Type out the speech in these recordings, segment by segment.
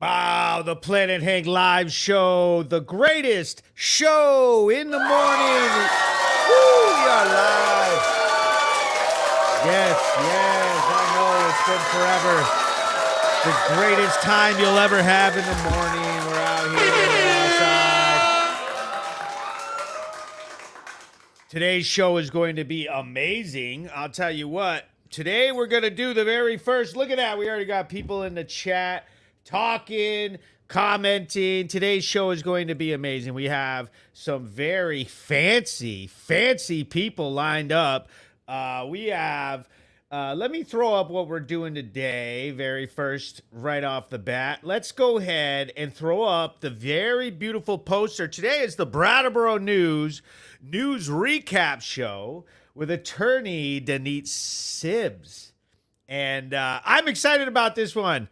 Wow, the Planet Hank live show, the greatest show in the morning. Woo, we are live. Yes, I know it's been forever. The greatest time you'll ever have in the morning. We're out here outside. Today's show is going to be amazing. I'll tell you what. Today we're going to do the very first. Look at that. We already got people in the chat talking, commenting. Today's show is going to be amazing. We have some very fancy people lined up. We have, let me throw up what we're doing today. Very first, right off the bat. Let's go ahead and throw up the very beautiful poster. Today is the Brattleboro News recap show with attorney Danit Sibs. And I'm excited about this one.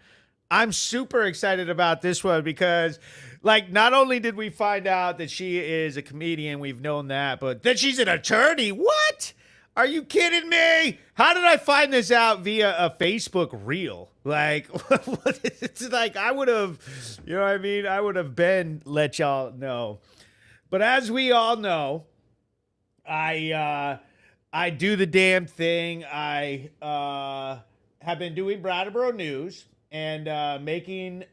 I'm super excited about this one because, like, not only did we find out that she is a comedian, we've known that, but that she's an attorney. What? Are you kidding me? How did I find this out via a Facebook reel? Like, it's like I would have, you know what I mean? I would have been let y'all know. But as we all know, I do the damn thing. I have been doing Brattleboro News and making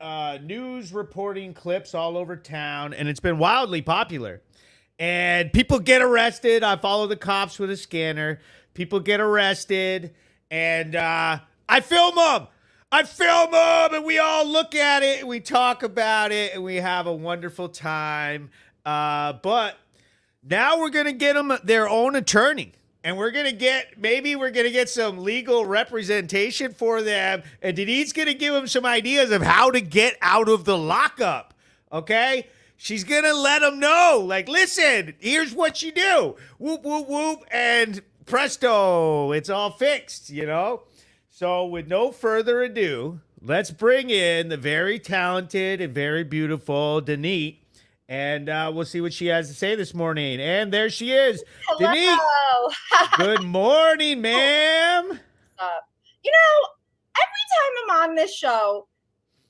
news reporting clips all over town, and it's been wildly popular. And people get arrested. I follow the cops with a scanner. People get arrested, and I film them. And we all look at it, and we talk about it, and we have a wonderful time. But now we're going to get them their own attorney. And we're going to get some legal representation for them. And Denise going to give them some ideas of how to get out of the lockup. Okay? She's going to let them know, like, listen, here's what you do. Whoop, whoop, whoop. And presto, it's all fixed, you know? So with no further ado, let's bring in the very talented and very beautiful Danit. And we'll see what she has to say this morning. And there she is. Hello. Danit. Good morning, ma'am. You know, every time I'm on this show,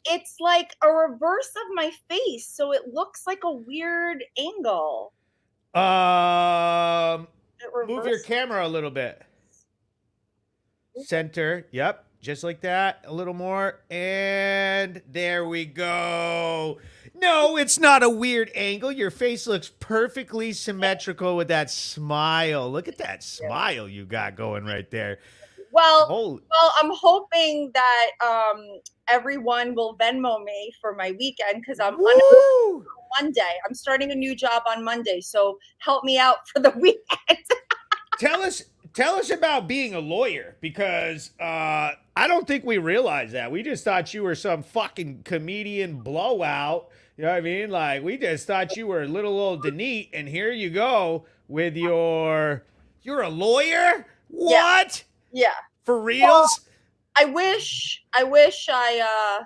it's like a reverse of my face. So it looks like a weird angle. Move your camera a little bit. Center. Yep. Just like that. A little more. And there we go. No, it's not a weird angle. Your face looks perfectly symmetrical with that smile. Look at that smile you got going right there. Well, I'm hoping that everyone will Venmo me for my weekend because I'm on Monday. I'm starting a new job on Monday, so help me out for the weekend. Tell us about being a lawyer, because I don't think we realized that. We just thought you were some fucking comedian blowout. You know what I mean? Like, we just thought you were little old Danit, and here you go with you're a lawyer? What? Yeah. For reals? Well, I wish I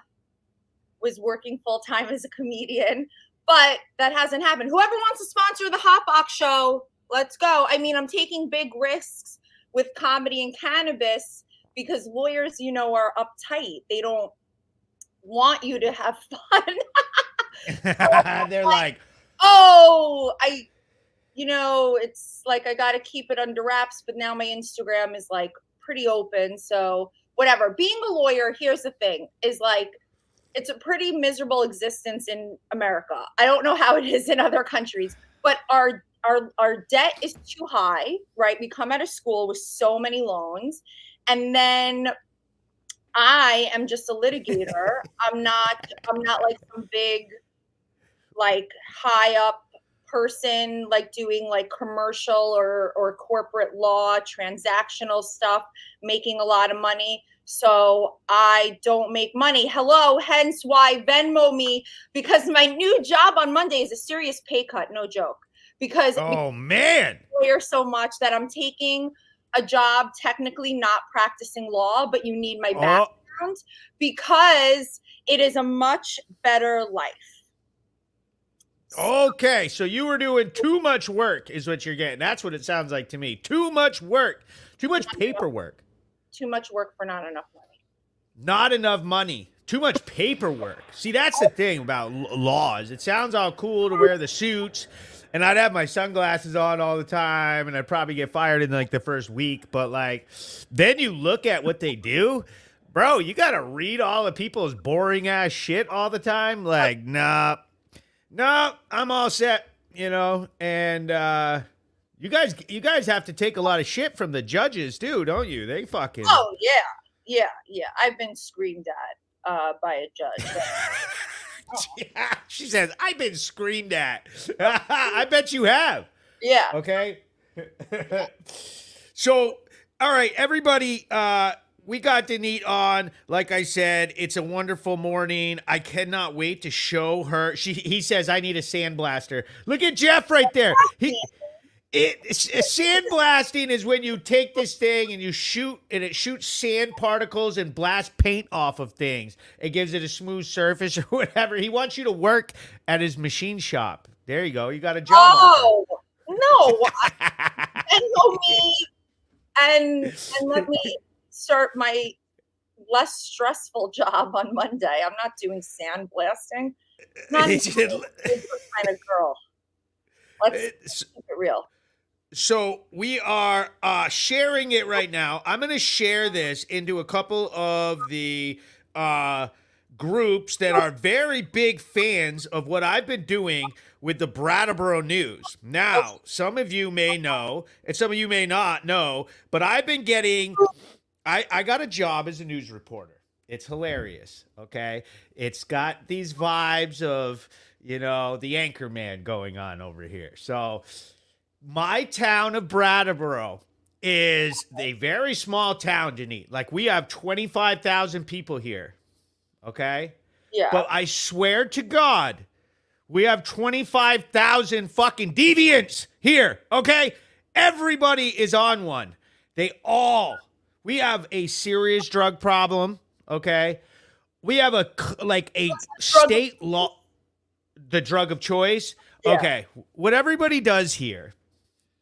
was working full time as a comedian, but that hasn't happened. Whoever wants to sponsor the Hotbox show, let's go. I mean, I'm taking big risks with comedy and cannabis because lawyers, you know, are uptight. They don't want you to have fun. They're like, it's like I got to keep it under wraps, but now my Instagram is like pretty open. So whatever. Being a lawyer, here's the thing, is like, it's a pretty miserable existence in America. I don't know how it is in other countries, but our debt is too high, right? We come out of school with so many loans, and then I am just a litigator. I'm not like some big, like, high up person, like doing like commercial or corporate law, transactional stuff, making a lot of money. So I don't make money. Hello, hence why Venmo me, because my new job on Monday is a serious pay cut, no joke. Because man, lawyer so much that I'm taking a job technically not practicing law, but you need my background because it is a much better life. Okay, so you were doing too much work is what you're getting. That's what it sounds like to me. Too much work. Too much paperwork. Too much work for not enough money. Not enough money. Too much paperwork. See, that's the thing about laws. It sounds all cool to wear the suits, and I'd have my sunglasses on all the time, and I'd probably get fired in like the first week. But like, then you look at what they do, bro. You got to read all the people's boring ass shit all the time. Like, nah, I'm all set. And you guys have to take a lot of shit from the judges too, don't you? They fucking. Oh yeah. I've been screamed at by a judge. Yeah, she says, I've been screamed at. I bet you have. Yeah. Okay. So, all right, everybody, we got Danit on. Like I said, it's a wonderful morning. I cannot wait to show her. He says, I need a sandblaster. Look at Jeff right there. Sandblasting is when you take this thing and you shoot, and it shoots sand particles and blast paint off of things. It gives it a smooth surface or whatever. He wants you to work at his machine shop. There you go. You got a job. Oh, no. And know me and let me start my less stressful job on Monday. I'm not doing sandblasting. Not this kind of girl. Let's keep it real. So we are sharing it right now. I'm going to share this into a couple of the groups that are very big fans of what I've been doing with the Brattleboro News. Now, some of you may know, and some of you may not know, but I've been getting, I got a job as a news reporter. It's hilarious, okay? It's got these vibes of, the Anchorman going on over here. So my town of Brattleboro is a very small town, Danit. Like, we have 25,000 people here, okay? Yeah. But I swear to God, we have 25,000 fucking deviants here, okay? Everybody is on one. We have a serious drug problem, okay? We have a state law, the drug of choice. Yeah. Okay, what everybody does here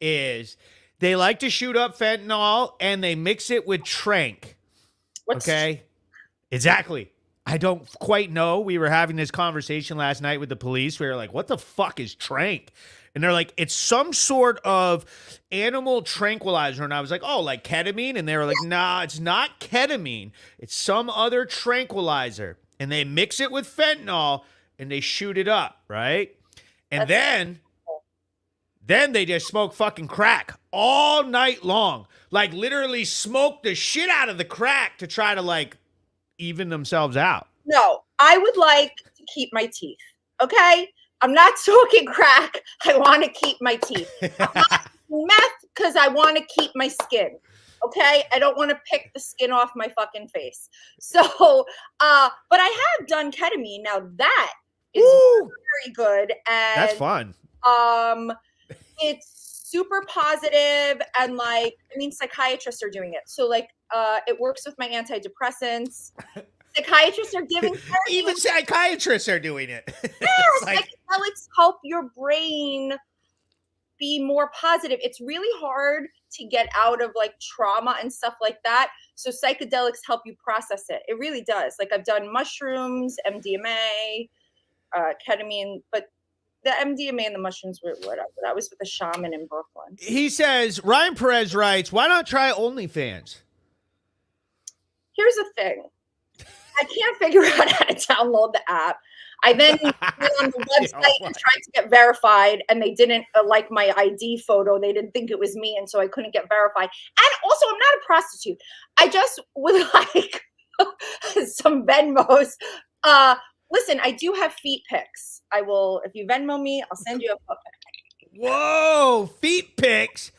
is they like to shoot up fentanyl and they mix it with trank. Okay? Exactly. I don't quite know. We were having this conversation last night with the police. We were like, what the fuck is trank? And they're like, it's some sort of animal tranquilizer. And I was like, oh, like ketamine? And they were like, nah, it's not ketamine. It's some other tranquilizer. And they mix it with fentanyl and they shoot it up, right? And then they just smoke fucking crack all night long. Like, literally smoke the shit out of the crack to try to, like, even themselves out. No, I would like to keep my teeth, okay? I'm not smoking crack. I want to keep my teeth. I'm not meth because I want to keep my skin, okay? I don't want to pick the skin off my fucking face. So, but I have done ketamine. Now, that is very good. And that's fun. It's super positive, and like, I mean, psychiatrists are doing it. So like, it works with my antidepressants. Psychiatrists are giving therapy. Even psychiatrists are doing it. Yes, like, psychedelics help your brain be more positive. It's really hard to get out of like trauma and stuff like that. So psychedelics help you process it. It really does. Like, I've done mushrooms, MDMA, ketamine, but the MDMA and the mushrooms were whatever. That was with a shaman in Brooklyn. He says, Ryan Perez writes, why not try OnlyFans? Here's the thing. I can't figure out how to download the app. I then went on the website and tried to get verified, and they didn't like my ID photo. They didn't think it was me, and so I couldn't get verified. And also, I'm not a prostitute. I just would like some Venmos. Listen, I do have feet pics. I will, if you Venmo me, I'll send you a foot pic. Whoa, feet pics.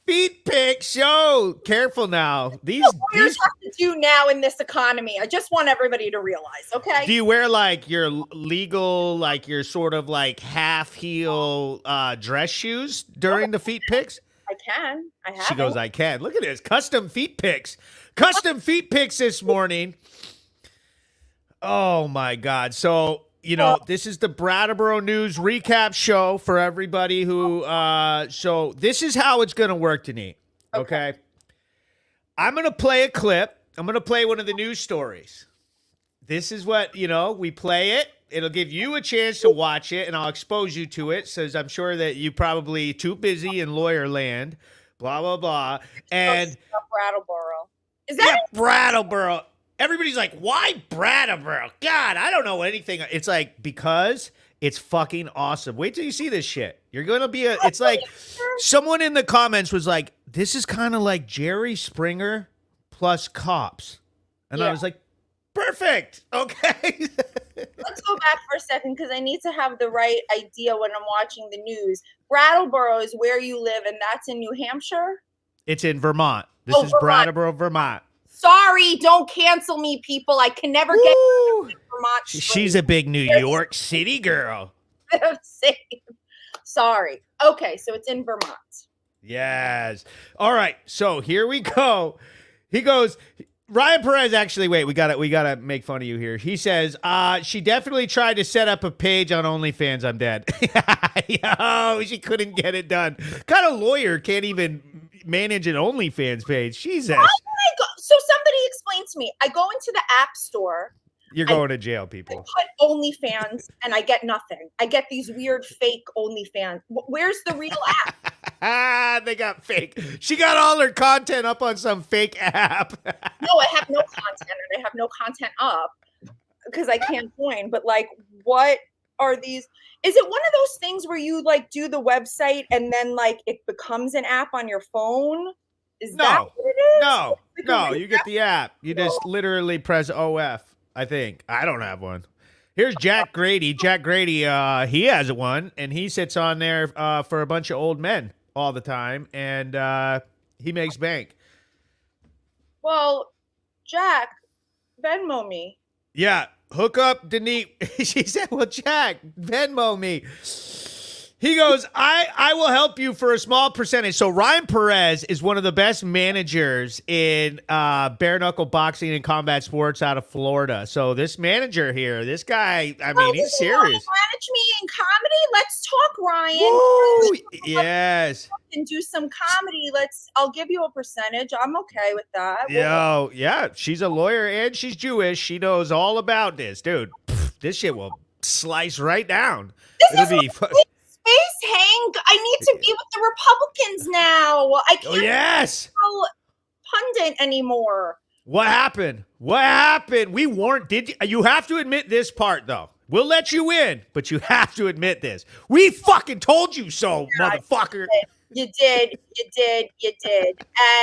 Feet pics. Yo, careful now. These lawyers have to do now in this economy. I just want everybody to realize, okay? Do you wear like your legal, like your sort of like half heel dress shoes during the feet pics? I can. I have. She goes, I can. Look at this. Custom feet pics. Custom feet pics this morning. Oh my God. So, this is the Brattleboro News recap show for everybody who, so this is how it's going to work, Danit. Okay. I'm going to play a clip. I'm going to play one of the news stories. this is what, we play it. It'll give you a chance to watch it, and I'll expose you to it, since I'm sure that you probably too busy in lawyer land, blah, blah, blah. And Brattleboro. Is that Brattleboro. Everybody's like, why Brattleboro? God, I don't know anything. It's like, because it's fucking awesome. Wait till you see this shit. You're going to be it's like, someone in the comments was like, this is kind of like Jerry Springer plus Cops. And I was like, perfect. Okay. Let's go back for a second, because I need to have the right idea when I'm watching the news. Brattleboro is where you live, and that's in New Hampshire? It's in Vermont. This is Vermont. Brattleboro, Vermont. Sorry, don't cancel me, people. I can never get Vermont. She's a big New York City girl. Same. Sorry. Okay, so it's in Vermont. Yes. All right, so here we go. He goes... Ryan Perez, actually, wait, we gotta make fun of you here. He says, she definitely tried to set up a page on OnlyFans. I'm dead. Yo, she couldn't get it done. What kind of lawyer can't even manage an OnlyFans page? Jesus. So somebody explain to me. I go into the App Store. You're going to jail, people. I put OnlyFans and I get nothing. I get these weird fake OnlyFans. Where's the real app? They got fake. She got all her content up on some fake app. No, I have no content, and I have no content up because I can't join. But like, what are these? Is it one of those things where you like do the website and then like it becomes an app on your phone? Is that what it is? No, you get the app. You just literally press OF, I think. I don't have one. Here's Jack Grady. Jack Grady, he has one, and he sits on there for a bunch of old men all the time, and he makes bank. Well, Jack, Venmo me. Yeah, hook up Danit. She said, well, Jack, Venmo me. He goes, I will help you for a small percentage. So Ryan Perez is one of the best managers in bare knuckle boxing and combat sports out of Florida. So this manager here, this guy, I mean, he's serious. Manage me in comedy? Let's talk, Ryan. Woo! Yes. And do some comedy. I'll give you a percentage. I'm okay with that. Yeah. She's a lawyer and she's Jewish. She knows all about this, dude. This shit will slice right down. It'll be Space, Hank. I need to be with the Republicans now. I can't be pundit anymore. What happened? We weren't. You have to admit this part, though. We'll let you in, but you have to admit this. We fucking told you so, motherfucker. You did.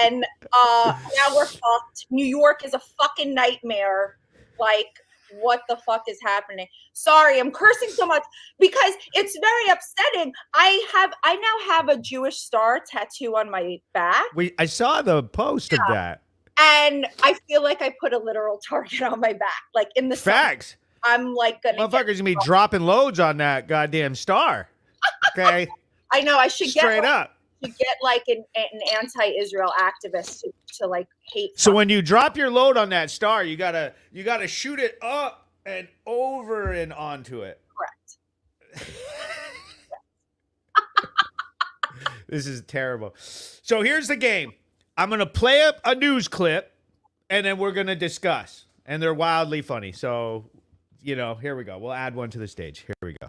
And now we're fucked. New York is a fucking nightmare. Like, what the fuck is happening? Sorry, I'm cursing so much because it's very upsetting. I now have a Jewish star tattoo on my back. I saw the post of that. And I feel like I put a literal target on my back. Like in the facts. I'm like gonna motherfuckers gonna be dropping loads on that goddamn star. Okay. I know I should straight up. To get like an anti-Israel activist to like hate. So when you drop your load on that star, you gotta shoot it up and over and onto it. Correct. This is terrible. So here's the game. I'm gonna play up a news clip, and then we're gonna discuss. And they're wildly funny. So, here we go. We'll add one to the stage. Here we go.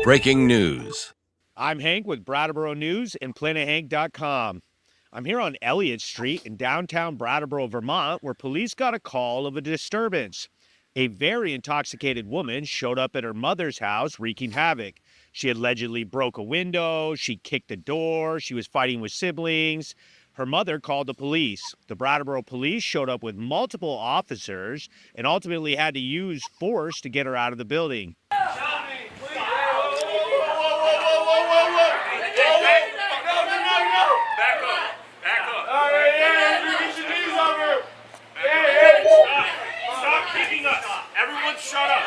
Breaking news. I'm Hank with Brattleboro News and PlanetHank.com. I'm here on Elliott Street in downtown Brattleboro, Vermont, where police got a call of a disturbance. A very intoxicated woman showed up at her mother's house wreaking havoc. She allegedly broke a window, she kicked the door, she was fighting with siblings. Her mother called the police. The Brattleboro police showed up with multiple officers and ultimately had to use force to get her out of the building. Shut up.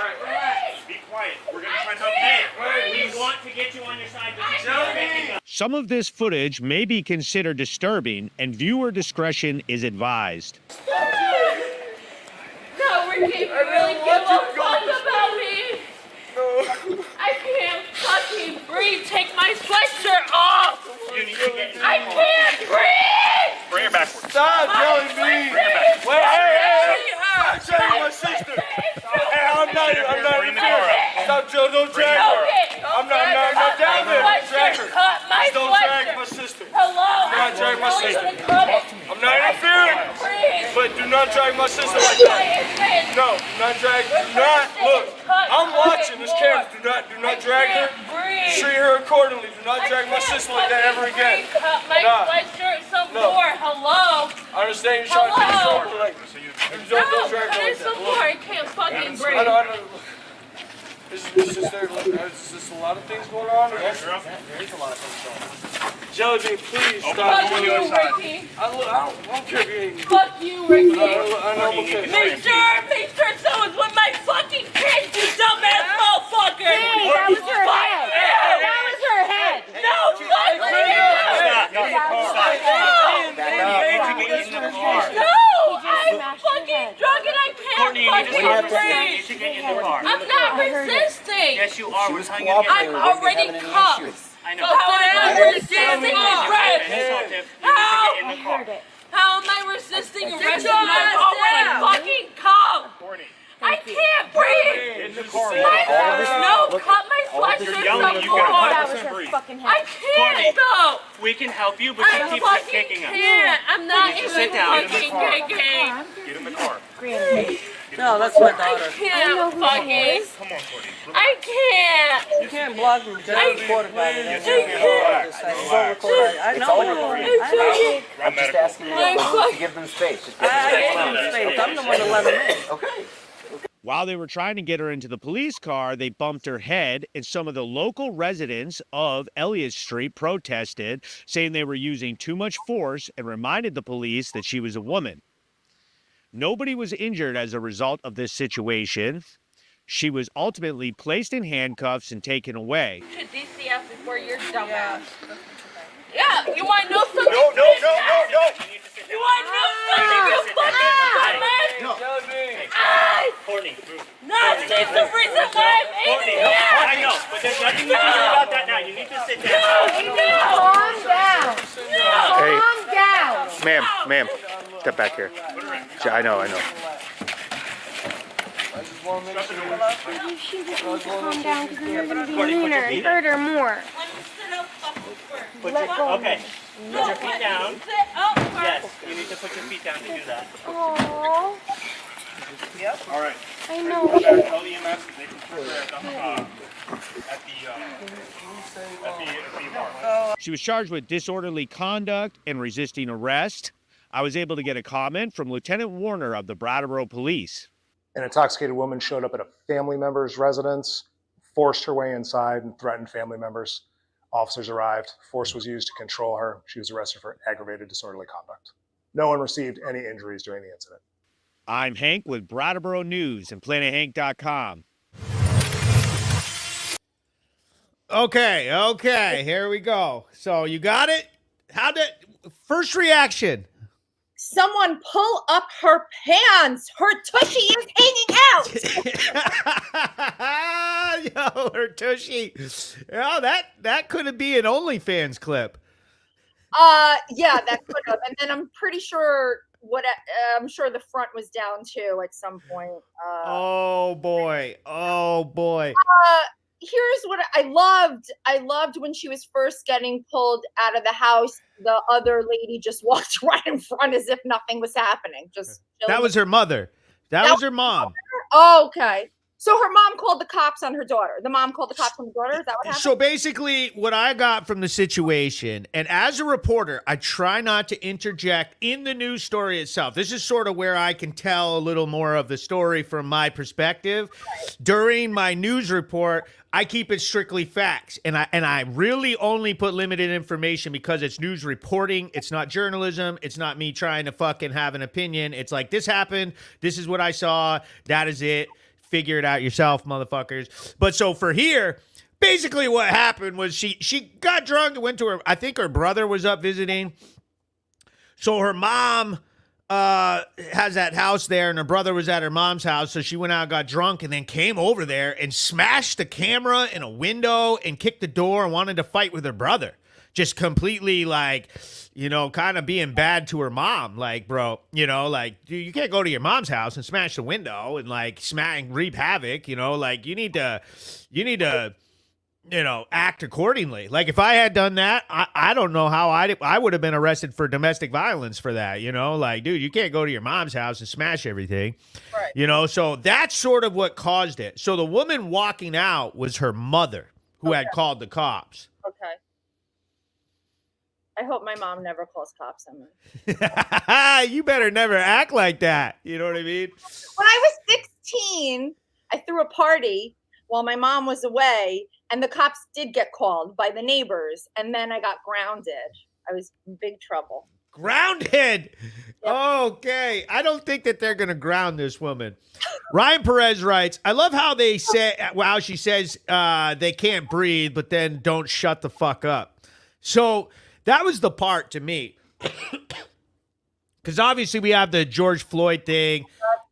Be quiet. We're going to try and help you. We want to get you on your side. Some of this footage may be considered disturbing, and viewer discretion is advised. No, Ricky, you really give a fuck about me. No. I can't fucking breathe. Take my sweatshirt off. I can't breathe. Bring her backwards. Stop yelling me. Bring her back. Wait, hey. Joe, don't drag her. I'm not down there. Don't drag her. Cut my Don't drag sweatshirt. my sister. Hello? Do not drag my sister. Cut it. I'm not interfering. Breathe. But do not drag my sister like My that. hand. No, do not drag. Do not look. I'm watching this camera. Do not drag her. Breathe. Treat her accordingly. Do not drag my sister like that ever again. Cut my Nah. sweatshirt some No. more. Hello? I understand you're trying to Hello? control her like this. No, Don't drag her cut like it some that. more. I can't fucking I breathe. know. Is this a lot of things going on? There is a lot of things going on. Jellybean, please stop. Fuck you, Ricky. I don't care if you hate me. Fuck you, Ricky. I know I'm okay. Make sure someone's with my fucking kids, you dumbass motherfucker. Hey, that was her head. That was her head. No, fuck you. No, I'm fucking drunk and I can't fucking breathe. I'm not resisting. Yes, you are. I'm already cuffed. I know. How am I resisting arrest? How? I heard it. How am I resisting arrest? I'm already fucking cuffed. I can't breathe. No, cut my sweatshirt yelling, some you more. That was her breathe. fucking I head. can't though. We can help you, but I you keep fucking kicking us. can't. I'm not You need to even sit down. fucking kicking. Get in the car. Granny. No, that's my I daughter. can't who fucking. she is. Come on, Courtney. I can't. You can't blog me. Just record about it. I can't. I know what you're doing. I know. I'm just asking I Give them space. Just I gave them space. I'm the one that let them in. Okay. While they were trying to get her into the police car, they bumped her head, and some of the local residents of Elliott Street protested, saying they were using too much force and reminded the police that she was a woman. Nobody was injured as a result of this situation. She was ultimately placed in handcuffs and taken away. to DCF before you're dumbass. Yeah, you want to know something? No. You want to know something, you fucking dumbass? Jellybean. Courtney, move. No, that's the reason why I'm in here. I know, but there's nothing you can do about that now. You need to sit down. Calm down. Hey, Calm down. ma'am, step back here. I know. I just want to make sure. You should just need to calm down because then you're going to be meaner and hurt her more. Let me sit up fucking first. Okay. Put your feet down. Sit up first. Yes, you need to put your feet down to do that. Aww. All right. I know. Tell the EMS that they can put her at the bar. She was charged with disorderly conduct and resisting arrest. I was able to get a comment from Lieutenant Warner of the Brattleboro Police. An intoxicated woman showed up at a family member's residence, forced her way inside, and threatened family members. Officers arrived. Force was used to control her. She was arrested for aggravated disorderly conduct. No one received any injuries during the incident. I'm Hank with Brattleboro News and PlanetHank.com. Okay, here we go. So you got it? First reaction? Someone pull up her pants. Her tushy is hanging out. Yo, her tushy. Oh, that could be an OnlyFans clip. Yeah, that could have. And then I'm pretty sure I'm sure the front was down too at some point. Oh boy. Here's what I loved when she was first getting pulled out of the house. The other lady just walked right in front as if nothing was happening. Just That was her mother. That was her mom. Oh, okay. So her mom called the cops on her daughter. The mom called the cops on the daughter. Is that what happened? So basically, what I got from the situation, and as a reporter, I try not to interject in the news story itself. This is sort of where I can tell a little more of the story from my perspective. During my news report, I keep it strictly facts, and I really only put limited information because it's news reporting. It's not journalism. It's not me trying to fucking have an opinion. It's like, this happened. This is what I saw. That is it. Figure it out yourself, motherfuckers. But so for here, basically what happened was she got drunk and went to her, I think her brother was up visiting. So her mom has that house there, and her brother was at her mom's house. So she went out, got drunk, and then came over there and smashed the camera in a window and kicked the door and wanted to fight with her brother. just completely like, kind of being bad to her mom. Like, bro, like, dude, you can't go to your mom's house and smash the window and like reap havoc. Like you need to, act accordingly. Like if I had done that, I don't know how I would have been arrested for domestic violence for that. Like, dude, you can't go to your mom's house and smash everything. Right. So that's sort of what caused it. So the woman walking out was her mother who had called the cops. Okay. I hope my mom never calls cops on me. You better never act like that. You know what I mean? When I was 16, I threw a party while my mom was away, and the cops did get called by the neighbors, and then I got grounded. I was in big trouble. Grounded. Yep. Okay. I don't think that they're going to ground this woman. Ryan Perez writes, I love how they say, wow, she says they can't breathe, but then don't shut the fuck up. So that was the part to me. Because obviously we have the George Floyd thing,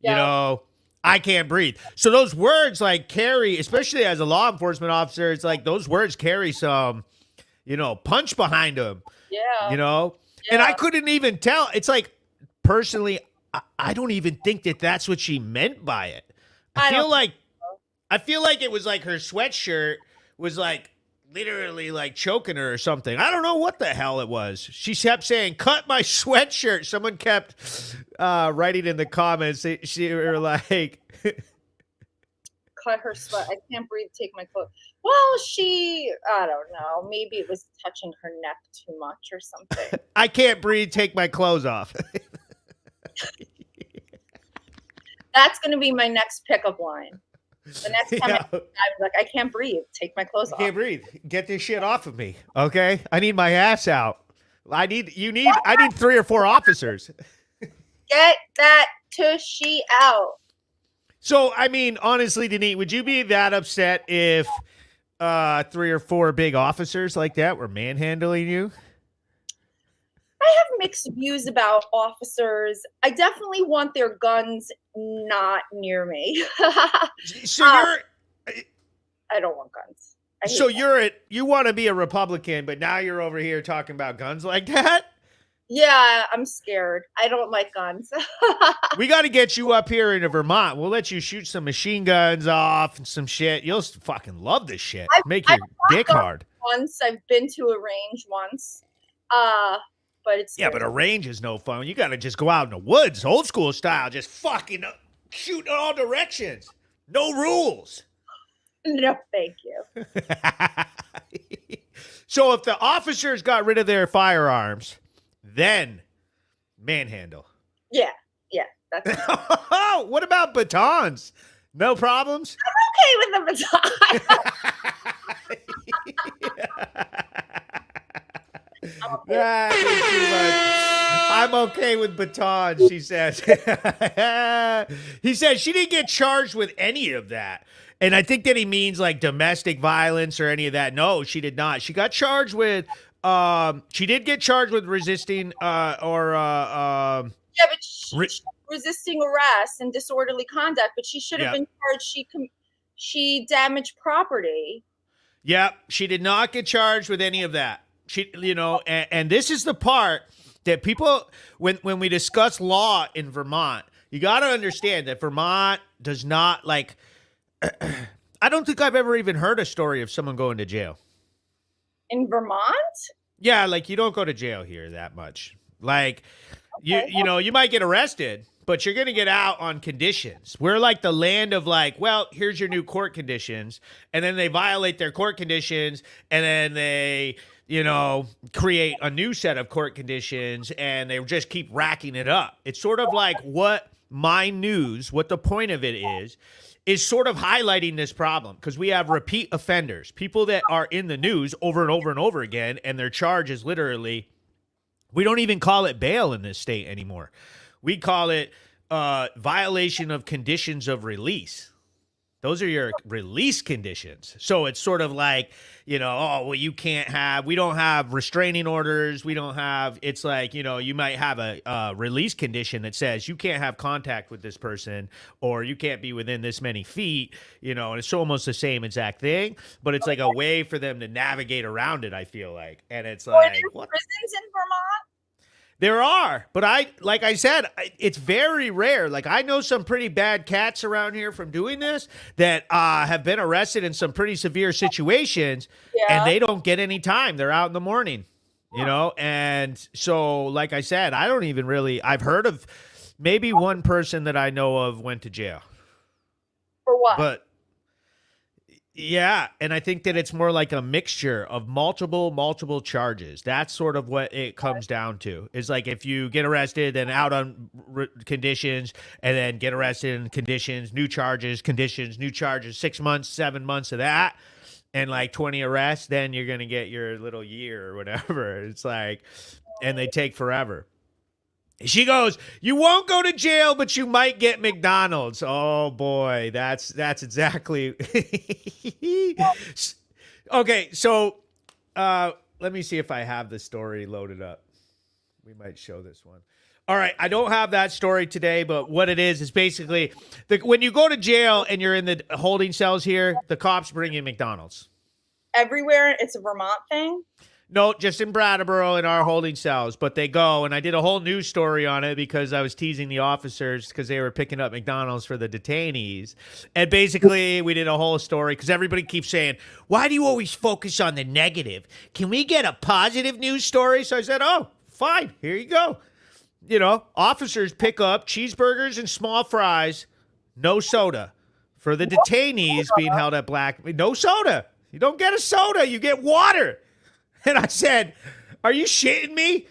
I can't breathe. So those words like carry, especially as a law enforcement officer, it's like those words carry some, punch behind them. Yeah. Yeah. And I couldn't even tell. It's like, personally, I don't even think that that's what she meant by it. I feel like it was like her sweatshirt was like literally like choking her or something. I don't know what the hell it was. She kept saying, cut my sweatshirt. Someone kept writing in the comments. She were like, cut her sweat. I can't breathe. Take my clothes. Well, I don't know. Maybe it was touching her neck too much or something. I can't breathe. Take my clothes off. That's going to be my next pickup line. The next time I was like, I can't breathe. Take my clothes off. I can't breathe. Get this shit off of me. Okay. I need my ass out. I need 3 or 4 officers. Get that tushy out. So, I mean, honestly, Danit, would you be that upset if 3 or 4 big officers like that were manhandling you? I have mixed views about officers. I definitely want their guns not near me. So I don't want guns. So you want to be a Republican, but now you're over here talking about guns like that? Yeah, I'm scared. I don't like guns. We got to get you up here in Vermont. We'll let you shoot some machine guns off and some shit. You'll fucking love this shit. Make your dick hard. Once I've been to a range once. But it's but a range is no fun. You got to just go out in the woods, old school style, just fucking shoot in all directions. No rules. No, thank you. So if the officers got rid of their firearms, then manhandle. Yeah. That's what about batons? No problems? I'm okay with the baton. That is too much. I'm okay with batons, she says. He says she didn't get charged with any of that. And I think that he means like domestic violence or any of that. No, she did not. She got charged with she did get charged with resisting but resisting arrest and disorderly conduct, but she should have been charged. She damaged property. Yeah, she did not get charged with any of that. She, and this is the part that people, when we discuss law in Vermont, you got to understand that Vermont does not like, I don't think I've ever even heard a story of someone going to jail. In Vermont? Yeah, like you don't go to jail here that much. Like, you might get arrested, but you're going to get out on conditions. We're like the land of like, well, here's your new court conditions. And then they violate their court conditions and then they, create a new set of court conditions and they just keep racking it up. It's sort of like what the point of it is sort of highlighting this problem because we have repeat offenders, people that are in the news over and over and over again, and their charge is literally, we don't even call it bail in this state anymore. We call it violation of conditions of release. Those are your release conditions. So it's sort of like, you know, oh, well, we don't have restraining orders. We don't have, it's like, you know, you might have a release condition that says you can't have contact with this person or you can't be within this many feet, you know, and it's almost the same exact thing, but it's like a way for them to navigate around it, I feel like. And it's like, what? Prisons in Vermont? There are, but like I said, it's very rare. Like I know some pretty bad cats around here from doing this that have been arrested in some pretty severe situations, and they don't get any time. They're out in the morning, you know? And so, like I said, I've heard of maybe one person that I know of went to jail. For what? But yeah, and I think that it's more like a mixture of multiple charges. That's sort of what it comes down to. Is like if you get arrested and out on conditions, and then get arrested in conditions, new charges, conditions, new charges, 6 months, 7 months of that, and like 20 arrests, then you're gonna get your little year or whatever. It's like, and they take forever. She goes, you won't go to jail, but you might get McDonald's. Oh boy, that's exactly. Okay, so let me see if I have the story loaded up. We might show this one. All right, I don't have that story today, but what it is basically when you go to jail and you're in the holding cells here, the cops bring you McDonald's. Everywhere, it's a Vermont thing? No, just in Brattleboro in our holding cells, but they go, and I did a whole news story on it because I was teasing the officers because they were picking up McDonald's for the detainees. And basically, we did a whole story because everybody keeps saying, why do you always focus on the negative? Can we get a positive news story? So I said, oh, fine, here you go. You know, officers pick up cheeseburgers and small fries, no soda. For the detainees being held at no soda. You don't get a soda, you get water. And I said, are you shitting me?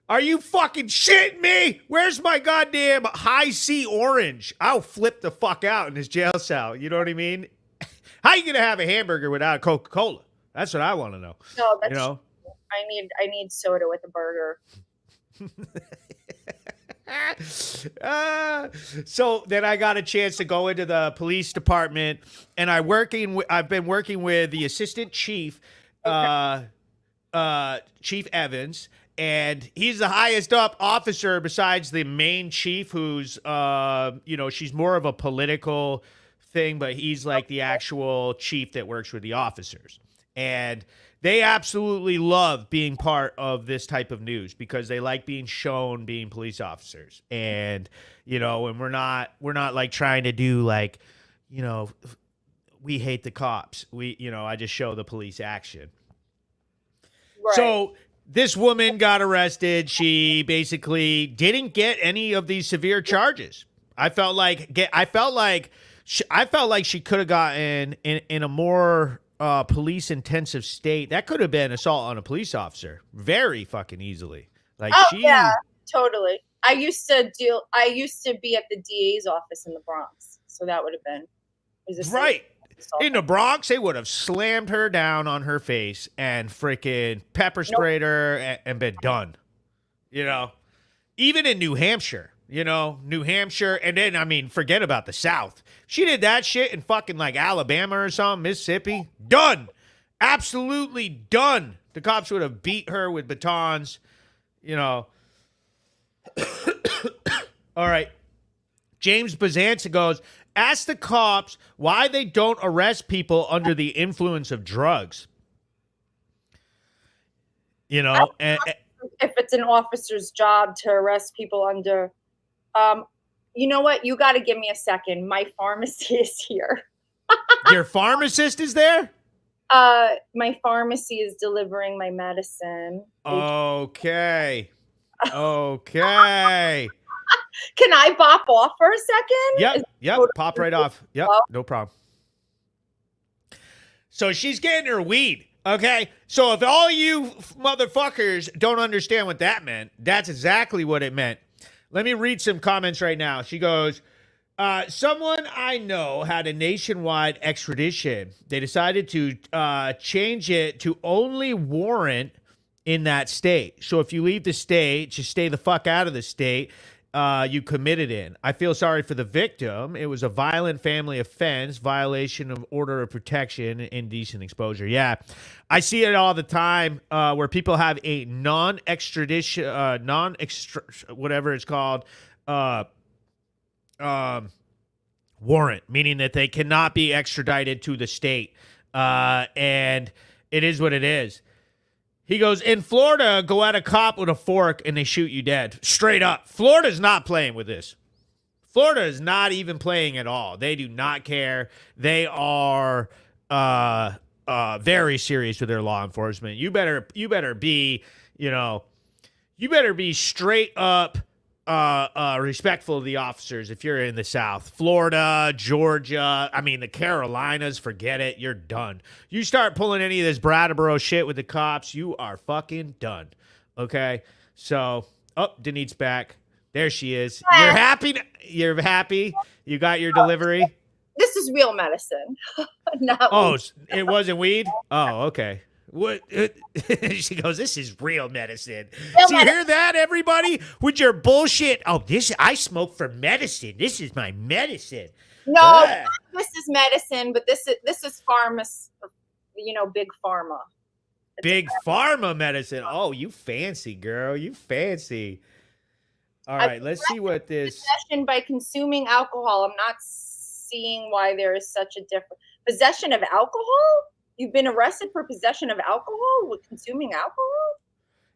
Are you fucking shitting me? Where's my goddamn high C orange? I'll flip the fuck out in this jail cell. You know what I mean? How you going to have a hamburger without a Coca-Cola? That's what I want to know. No, that's, you know? I need soda with a burger. So then I got a chance to go into the police department, and I've been working with the assistant chief, Chief Evans, and he's the highest up officer besides the main chief, who's she's more of a political thing, but he's like the actual chief that works with the officers. And they absolutely love being part of this type of news because they like being shown being police officers. And and we're not like trying to do like, we hate the cops. I just show the police action. Right. So this woman got arrested. She basically didn't get any of these severe charges. I felt like she could have gotten in a more police intensive state. That could have been assault on a police officer very fucking easily. Like yeah, totally. I used to be at the DA's office in the Bronx, so that would have been right. In the Bronx, they would have slammed her down on her face and freaking pepper sprayed her and been done. Even in New Hampshire, and then, forget about the South. She did that shit in fucking like Alabama or something, Mississippi. Done. Absolutely done. The cops would have beat her with batons, All right. James Bazanza goes, ask the cops why they don't arrest people under the influence of drugs. If it's an officer's job to arrest people under, you know what? You got to give me a second. My pharmacy is here. Your pharmacist is there? My pharmacy is delivering my medicine. Okay. Okay. Can I bop off for a second? Yep. Pop right off. Yep. No problem. So she's getting her weed. Okay. So if all you motherfuckers don't understand what that meant, that's exactly what it meant. Let me read some comments right now. She goes, someone I know had a nationwide extradition. They decided to change it to only warrant in that state. So if you leave the state, just stay the fuck out of the state. you committed in. I feel sorry for the victim. It was a violent family offense, violation of order of protection, indecent exposure. Yeah, I see it all the time where people have a non-extradition, whatever it's called, warrant, meaning that they cannot be extradited to the state. And it is what it is. He goes, in Florida, go at a cop with a fork and they shoot you dead. Straight up. Florida's not playing with this. Florida is not even playing at all. They do not care. They are very serious with their law enforcement. You better be, you better be straight up respectful of the officers if you're in the South. Florida, Georgia, I mean, the Carolinas, forget it. You're done. You start pulling any of this Brattleboro shit with the cops, you are fucking done. Okay? So, Danit's back. There she is. You're happy? You're happy? You got your delivery? This is real medicine. It wasn't weed? Oh, okay. What? She goes, this is real medicine. So you hear that, everybody? With your bullshit. Oh, I smoke for medicine. This is my medicine. No, this is medicine, but this is big pharma. Big pharma medicine. Oh, you fancy, girl. You fancy. All right, let's see what this. Possession by consuming alcohol. I'm not seeing why there is such a difference. Possession of alcohol? You've been arrested for possession of alcohol with consuming alcohol?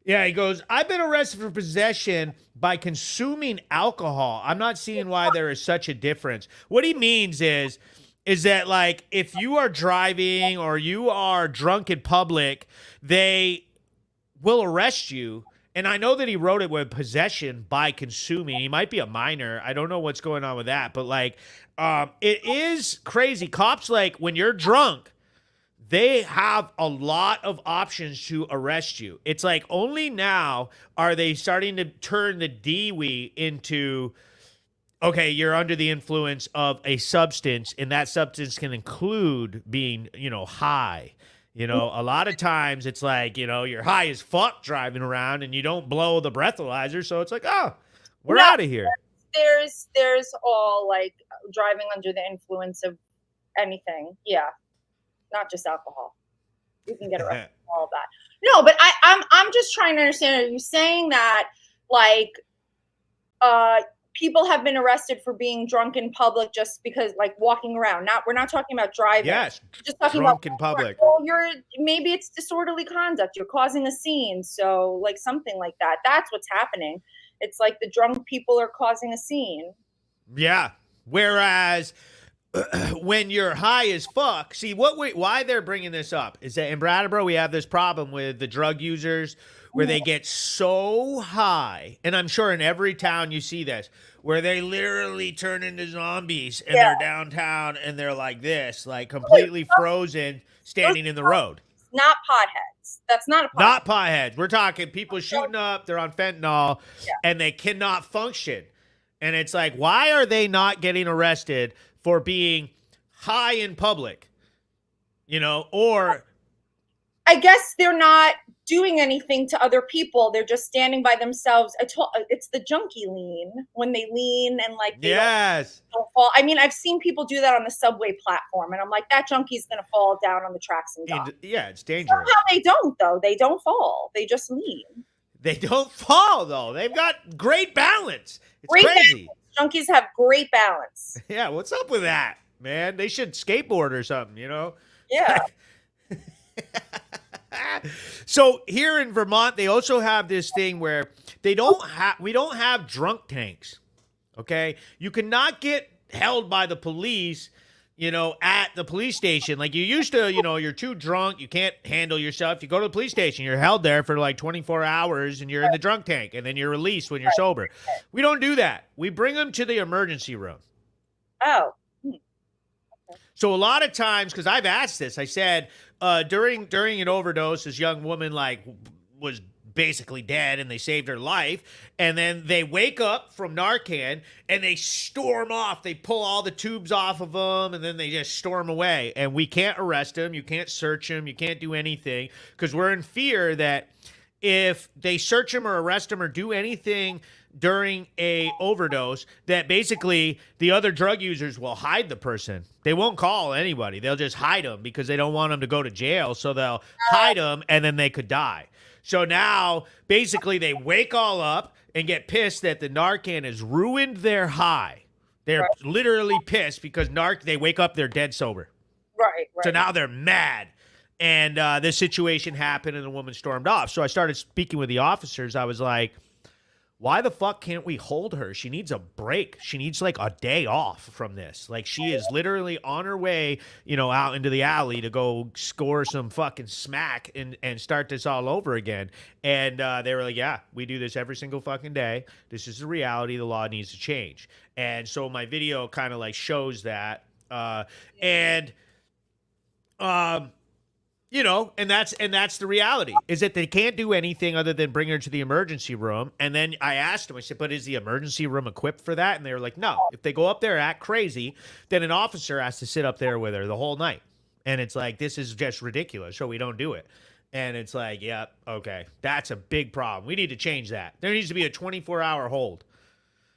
Yeah, he goes, I've been arrested for possession by consuming alcohol. I'm not seeing why there is such a difference. What he means is that, like, if you are driving or you are drunk in public, they will arrest you. And I know that he wrote it with possession by consuming. He might be a minor. I don't know what's going on with that. But, like, it is crazy. Cops, like, when you're drunk, they have a lot of options to arrest you. It's like only now are they starting to turn the DWI into, okay, you're under the influence of a substance, and that substance can include being, high. A lot of times it's like, you're high as fuck driving around and you don't blow the breathalyzer. So it's like, oh, we're out of here. There's all like driving under the influence of anything. Yeah. Not just alcohol. You can get arrested for all that. No, but I'm just trying to understand. Are you saying that like people have been arrested for being drunk in public just because like walking around? We're not talking about driving. Yes, just talking drunk about in public. Well, maybe it's disorderly conduct. You're causing a scene, so like something like that. That's what's happening. It's like the drunk people are causing a scene. Yeah. Whereas when you're high as fuck, see why they're bringing this up is that in Brattleboro we have this problem with the drug users where they get so high, and I'm sure in every town you see this, where they literally turn into zombies and they're downtown and they're like this, like completely frozen, standing in the road. Not potheads. That's not a pothead. Not potheads. We're talking people shooting up, they're on fentanyl, and they cannot function. And it's like, why are they not getting arrested for being high in public, or I guess they're not doing anything to other people. They're just standing by themselves. It's the junkie lean, when they lean and like they don't fall. I mean, I've seen people do that on the subway platform, and I'm like, that junkie's gonna fall down on the tracks and die. Yeah, it's dangerous. Somehow they don't, though. They don't fall. They just lean. They don't fall, though. They've got great balance. It's crazy. Balance. Junkies have great balance. Yeah, what's up with that, man? They should skateboard or something, Yeah. So here in Vermont, they also have this thing where we don't have drunk tanks. Okay, you cannot get held by the police, at the police station like you used to. You're too drunk, you can't handle yourself. You go to the police station, you're held there for like 24 hours, and you're in the drunk tank, and then you're released when you're sober. We don't do that. We bring them to the emergency room. Oh. So a lot of times, because I've asked this, I said during an overdose, this young woman was basically dead, and they saved her life. And then they wake up from Narcan and they storm off. They pull all the tubes off of them, and then they just storm away. And we can't arrest them. You can't search them. You can't do anything because we're in fear that if they search him or arrest him or do anything during a overdose, that basically the other drug users will hide the person. They won't call anybody. They'll just hide them because they don't want them to go to jail. So they'll hide them and then they could die. So now basically they wake all up and get pissed that the Narcan has ruined their high. They're literally pissed because they wake up, they're dead sober. Right. So now they're mad. And this situation happened and the woman stormed off. So I started speaking with the officers. I was like, why the fuck can't we hold her? She needs a break. She needs like a day off from this. Like she is literally on her way, out into the alley to go score some fucking smack and start this all over again. And they were like, yeah, we do this every single fucking day. This is the reality. The law needs to change. And so my video kind of like shows that. And that's the reality, is that they can't do anything other than bring her to the emergency room. And then I asked them, I said, but is the emergency room equipped for that? And they were like, no. If they go up there and act crazy, then an officer has to sit up there with her the whole night. And it's like, this is just ridiculous, so we don't do it. And it's like, yeah, okay, that's a big problem. We need to change that. There needs to be a 24-hour hold.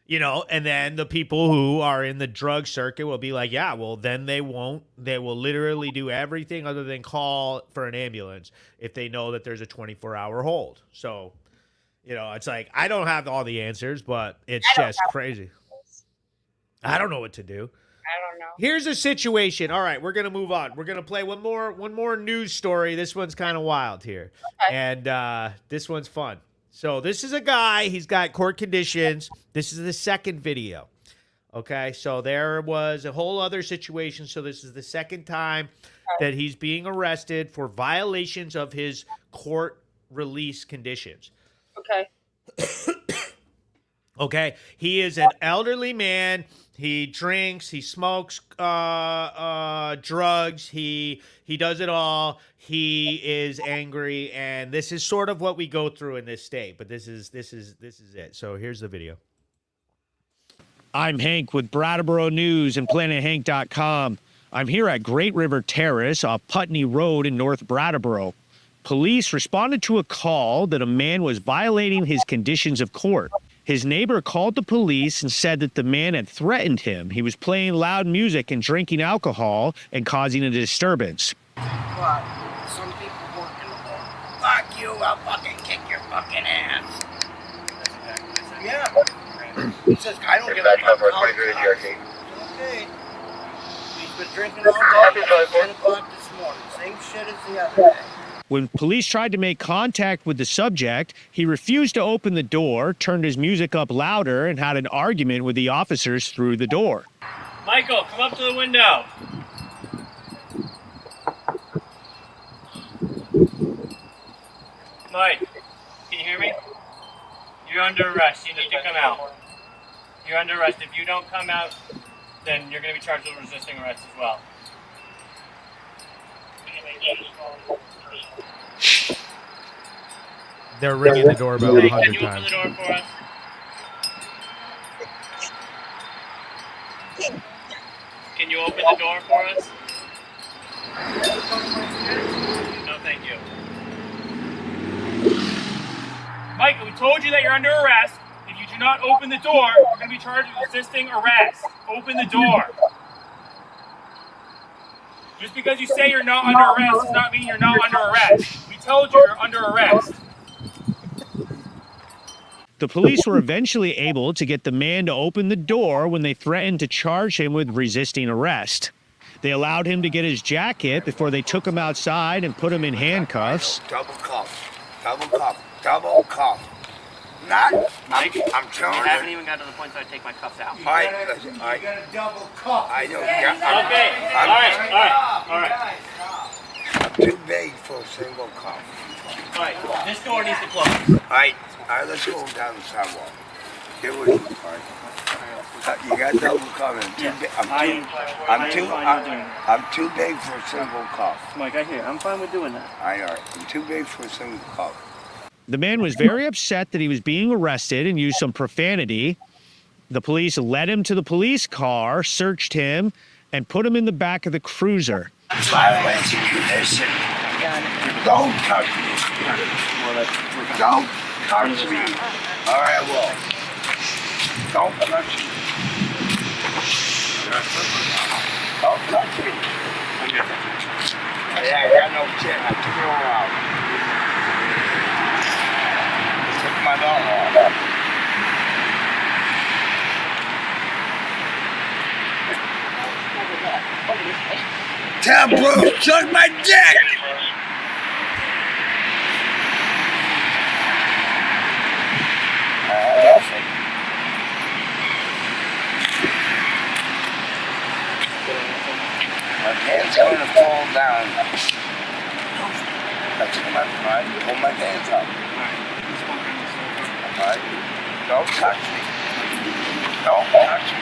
And then the people who are in the drug circuit will be like, yeah, well, then they will literally do everything other than call for an ambulance if they know that there's a 24-hour hold. So, it's like, I don't have all the answers, but it's just crazy. I don't know what to do. I don't know. Here's a situation. All right, we're going to move on. We're going to play one more news story. This one's kind of wild here. Okay. And this one's fun. So this is a guy, he's got court conditions. This is the second video. Okay, so there was a whole other situation. So this is the second time that he's being arrested for violations of his court release conditions. Okay. Okay, he is an elderly man. He drinks, he smokes drugs, he does it all. He is angry, and this is sort of what we go through in this state, but this is it. So here's the video. I'm Hank with Brattleboro News and PlanetHank.com. I'm here at Great River Terrace off Putney Road in North Brattleboro. Police responded to a call that a man was violating his conditions of court. His neighbor called the police and said that the man had threatened him. He was playing loud music and drinking alcohol and causing a disturbance. But some people work in the morning. Fuck you, I'll fucking kick your fucking ass. Yeah. He says, I don't give a fuck. Okay. He's been drinking all day. 10 o'clock this morning. Same shit as the other day. When police tried to make contact with the subject, he refused to open the door, turned his music up louder, and had an argument with the officers through the door. Michael, come up to the window. Mike, can you hear me? You're under arrest. You need to come out. You're under arrest. If you don't come out, then you're going to be charged with resisting arrest as well. They're ringing the doorbell 100 times. Can you open the door for us? Can you open the door for us? No, thank you. Michael, we told you that you're under arrest. If you do not open the door, you're going to be charged with resisting arrest. Open the door. Just because you say you're not under arrest does not mean you're not under arrest. We told you you're under arrest. The police were eventually able to get the man to open the door when they threatened to charge him with resisting arrest. They allowed him to get his jacket before they took him outside and put him in handcuffs. Double cuff. Double cuff. Double cuff. Not, Mike, I'm telling you. I haven't even got to the point that I take my cuffs out. You got a double cuff. I know. Okay. All right. I'm too big for a single cuff. All right. This door needs to close. All right, let's go down the sidewalk. Get with you. All right. You got double cuff. I'm too big for a single cuff. Mike, I hear. I'm fine with doing that. All right. I'm too big for a single cuff. The man was very upset that he was being arrested and used some profanity. The police led him to the police car, searched him, and put him in the back of the cruiser. Violation condition. Don't touch me. Don't touch me. All right, I will. Don't touch me. Don't touch me. Yeah, I got no chin. I took it all out. Took my dog off. Tell Bruce, suck my dick! My pants are gonna fall down. That's my mind. Hold my pants up. Alright? Don't touch me. Don't touch me.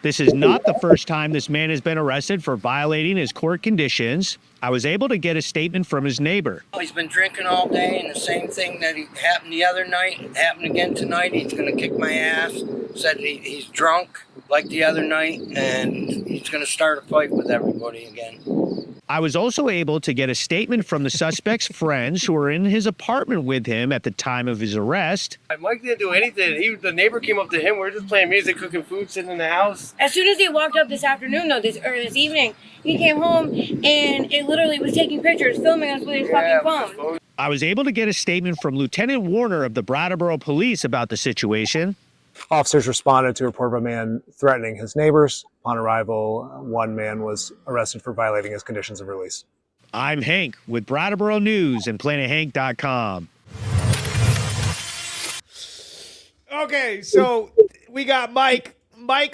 This is not the first time this man has been arrested for violating his court conditions. I was able to get a statement from his neighbor. He's been drinking all day, and the same thing that happened the other night happened again tonight. He's going to kick my ass. Said he's drunk like the other night, and he's going to start a fight with everybody again. I was also able to get a statement from the suspect's friends who were in his apartment with him at the time of his arrest. Mike didn't do anything. The neighbor came up to him. We were just playing music, cooking food, sitting in the house. As soon as he walked up this afternoon, though, this evening, he came home and it literally was taking pictures, filming us with his fucking phone. I was able to get a statement from Lieutenant Warner of the Brattleboro Police about the situation. Officers responded to a report of a man threatening his neighbors. Upon arrival, one man was arrested for violating his conditions of release. I'm Hank with Brattleboro News and PlanetHank.com. Okay, so we got Mike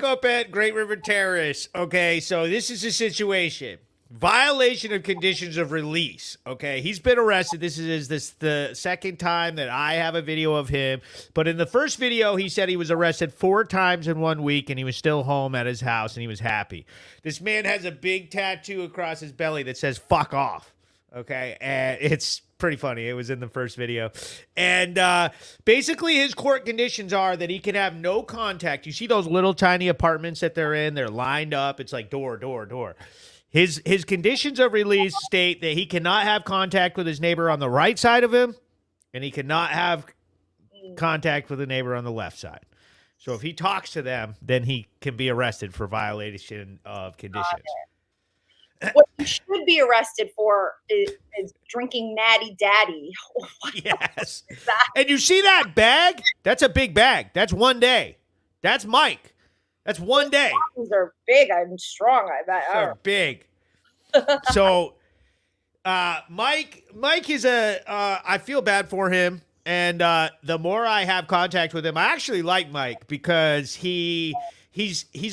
up at Great River Terrace. Okay, so this is the situation. Violation of conditions of release. Okay, he's been arrested. This is the second time that I have a video of him. But in the first video, he said he was arrested 4 times in 1 week and he was still home at his house and he was happy. This man has a big tattoo across his belly that says "fuck off." Okay, and it's pretty funny. It was in the first video. And basically his court conditions are that he can have no contact. You see those little tiny apartments that they're in? They're lined up. It's like door, door, door. His conditions of release state that he cannot have contact with his neighbor on the right side of him, and he cannot have contact with the neighbor on the left side. So if he talks to them, then he can be arrested for violation of conditions. What you should be arrested for is drinking Natty Daddy. Yes. And you see that bag? That's a big bag. That's 1 day. That's Mike. That's 1 day. These are big. I'm strong. I bet. They're big. So, Mike is I feel bad for him. And the more I have contact with him, I actually like Mike because he's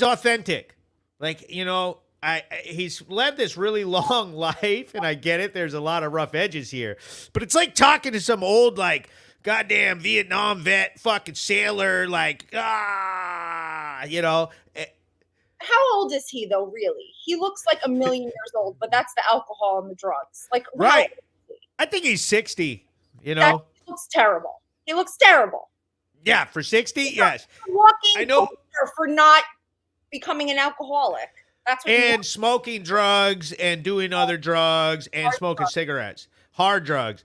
authentic. Like, you know, he's led this really long life, and I get it. There's a lot of rough edges here. But it's like talking to some old, like, goddamn Vietnam vet, fucking sailor, like, you know. How old is he, though, really? He looks like 1,000,000 years old, but that's the alcohol and the drugs. Like, right. I think he's 60, you know. He looks terrible. He looks terrible. Yeah, for 60, yes. Walking I know. For not becoming an alcoholic. That's what and smoking drugs and doing other drugs and hard smoking drugs. Cigarettes. Hard drugs.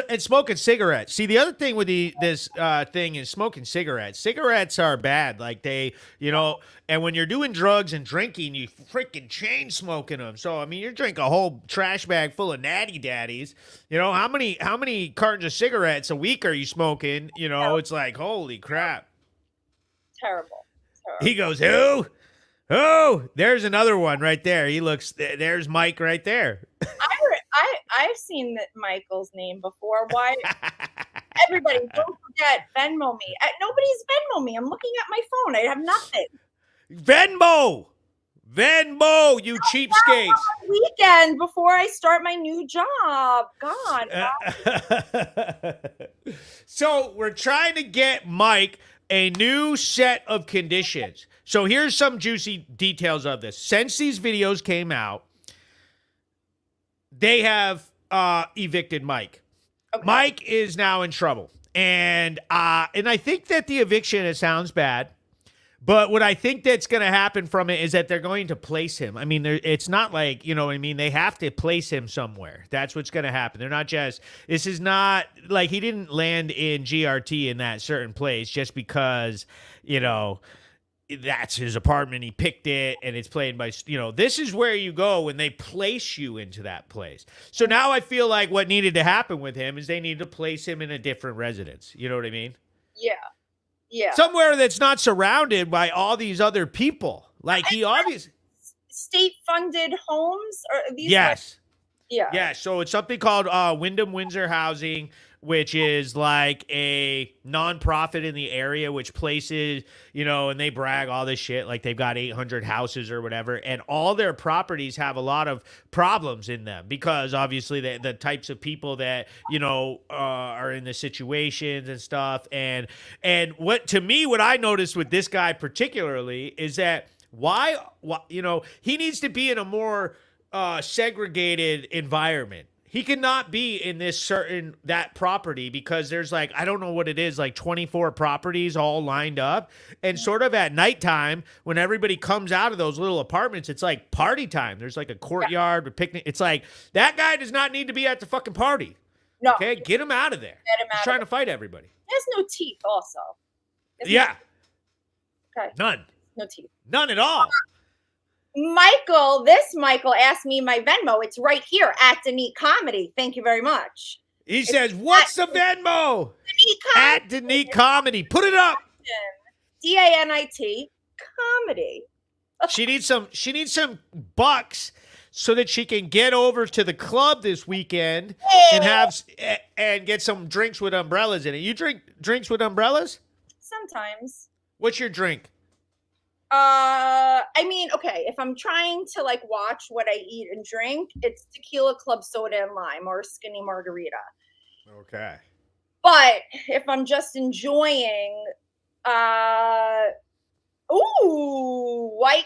And smoking cigarettes. See, the other thing with this thing is smoking cigarettes. Cigarettes are bad. Like they, you know, and when you're doing drugs and drinking, you freaking chain smoking them. So, I mean, you drink a whole trash bag full of Natty Daddies. You know, how many cartons of cigarettes a week are you smoking? You know, it's like, holy crap. Terrible. He goes, who? Oh, there's another one right there. He looks, there's Mike right there. I've seen Michael's name before. Why? Everybody, don't forget, Venmo me. Nobody's Venmo me. I'm looking at my phone. I have nothing. Venmo, you cheapskates. Weekend before I start my new job. God. So we're trying to get Mike a new set of conditions. So here's some juicy details of this. Since these videos came out, they have evicted Mike. Okay. Mike is now in trouble. And I think that the eviction, it sounds bad, But what I think that's going to happen from it is that they're going to place him. I mean, it's not like, you know what I mean? They have to place him somewhere. That's what's going to happen. They're not just, this is not like he didn't land in GRT in that certain place just because, you know, that's his apartment. He picked it and it's played by, you know, this is where you go when they place you into that place. So now I feel like what needed to happen with him is they need to place him in a different residence. You know what I mean? Yeah. Yeah. Somewhere that's not surrounded by all these other people. Like he obviously state-funded homes or these. Yes. Yeah. Yeah. So it's something called Wyndham Windsor Housing, which is like a nonprofit in the area, which places, you know, and they brag all this shit like they've got 800 houses or whatever, and all their properties have a lot of problems in them because obviously the types of people that, you know, are in the situations and stuff. And what I noticed with this guy particularly is that why, you know, he needs to be in a more segregated environment. He cannot be in that property because there's like, I don't know what it is, like 24 properties all lined up. And sort of at nighttime, when everybody comes out of those little apartments, it's like party time. There's like a courtyard with picnic. It's like, that guy does not need to be at the fucking party. No. Okay, get him out of there. He's trying to fight everybody. He has no teeth also. Yeah. Okay. None. No teeth. None at all. Michael asked me my Venmo. It's right here at Danit Comedy. Thank you very much. He says, what's the Venmo? At Danit Comedy. Put it up. DANIT Comedy. She needs some bucks so that she can get over to the club this weekend and get some drinks with umbrellas in it. You drink drinks with umbrellas? Sometimes. What's your drink? I mean, okay, if I'm trying to like watch what I eat and drink, it's tequila, club soda, and lime, or skinny margarita. Okay. But if I'm just enjoying, White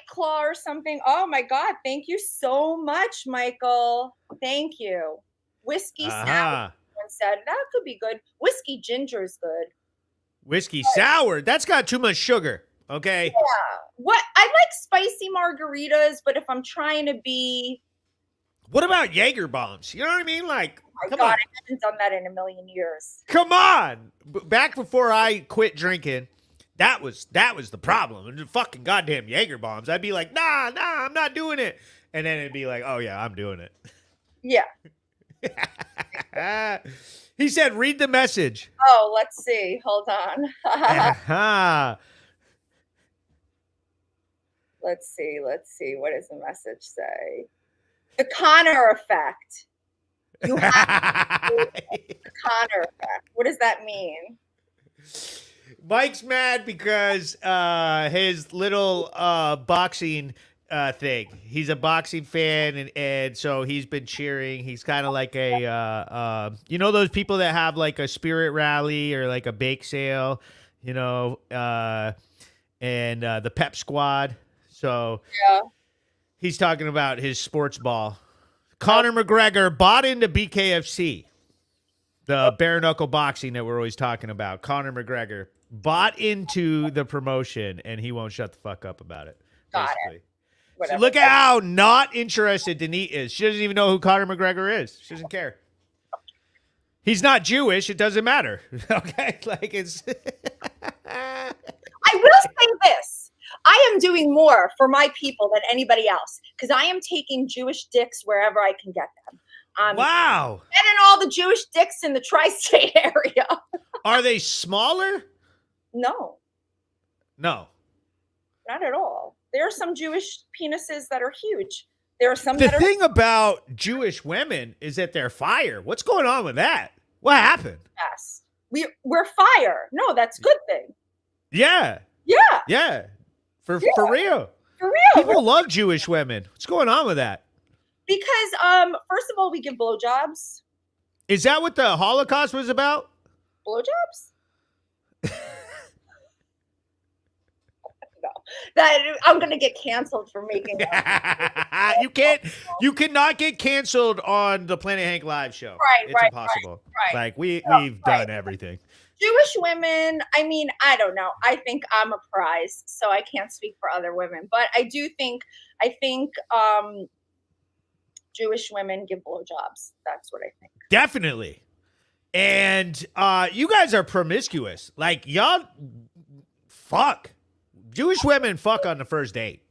Claw or something. Oh my God! Thank you so much, Michael. Thank you. Whiskey sour. Someone said that could be good. Whiskey ginger is good. Whiskey sour. That's got too much sugar. Okay. Yeah. What I like spicy margaritas, but if I'm trying to be. What about Jaeger bombs? You know what I mean? Like, oh my God, I haven't done that in a million years. Come on. Back before I quit drinking, that was the problem. The fucking goddamn Jaeger bombs. I'd be like, nah, I'm not doing it. And then it'd be like, oh yeah, I'm doing it. Yeah. He said, read the message. Oh, let's see. Hold on. Let's see. What does the message say? The Connor effect. You have the Connor effect. What does that mean? Mike's mad because his little boxing thing. He's a boxing fan, and so he's been cheering. He's kind of like a, you know, those people that have like a spirit rally or like a bake sale, you know, and the pep squad. So yeah, he's talking about his sports ball. Conor McGregor bought into BKFC, the bare knuckle boxing that we're always talking about. Conor McGregor bought into the promotion, and he won't shut the fuck up about it. Got it. So look at how not interested Danit is. She doesn't even know who Conor McGregor is. She doesn't care. He's not Jewish. It doesn't matter. Okay? Like it's... I will say this. I am doing more for my people than anybody else because I am taking Jewish dicks wherever I can get them. Wow. Getting all the Jewish dicks in the tri-state area. Are they smaller? No. No. Not at all. There are some Jewish penises that are huge. There are some The that are... thing about Jewish women is that they're fire. What's going on with that? What happened? Yes. We're fire. No, that's a good thing. Yeah. Yeah. Yeah. For real. For real. People love Jewish women. What's going on with that? Because, first of all, we give blowjobs. Is that what the Holocaust was about? Blowjobs? that I'm gonna get canceled for making that. You cannot get canceled on the Planet Hank live show. Right, It's impossible. right. Like we've done everything. Jewish women, I mean, I don't know. I think I'm a prize, so I can't speak for other women. But I think Jewish women give blowjobs. That's what I think. Definitely. And you guys are promiscuous. Like, y'all fuck. Jewish women fuck on the first date.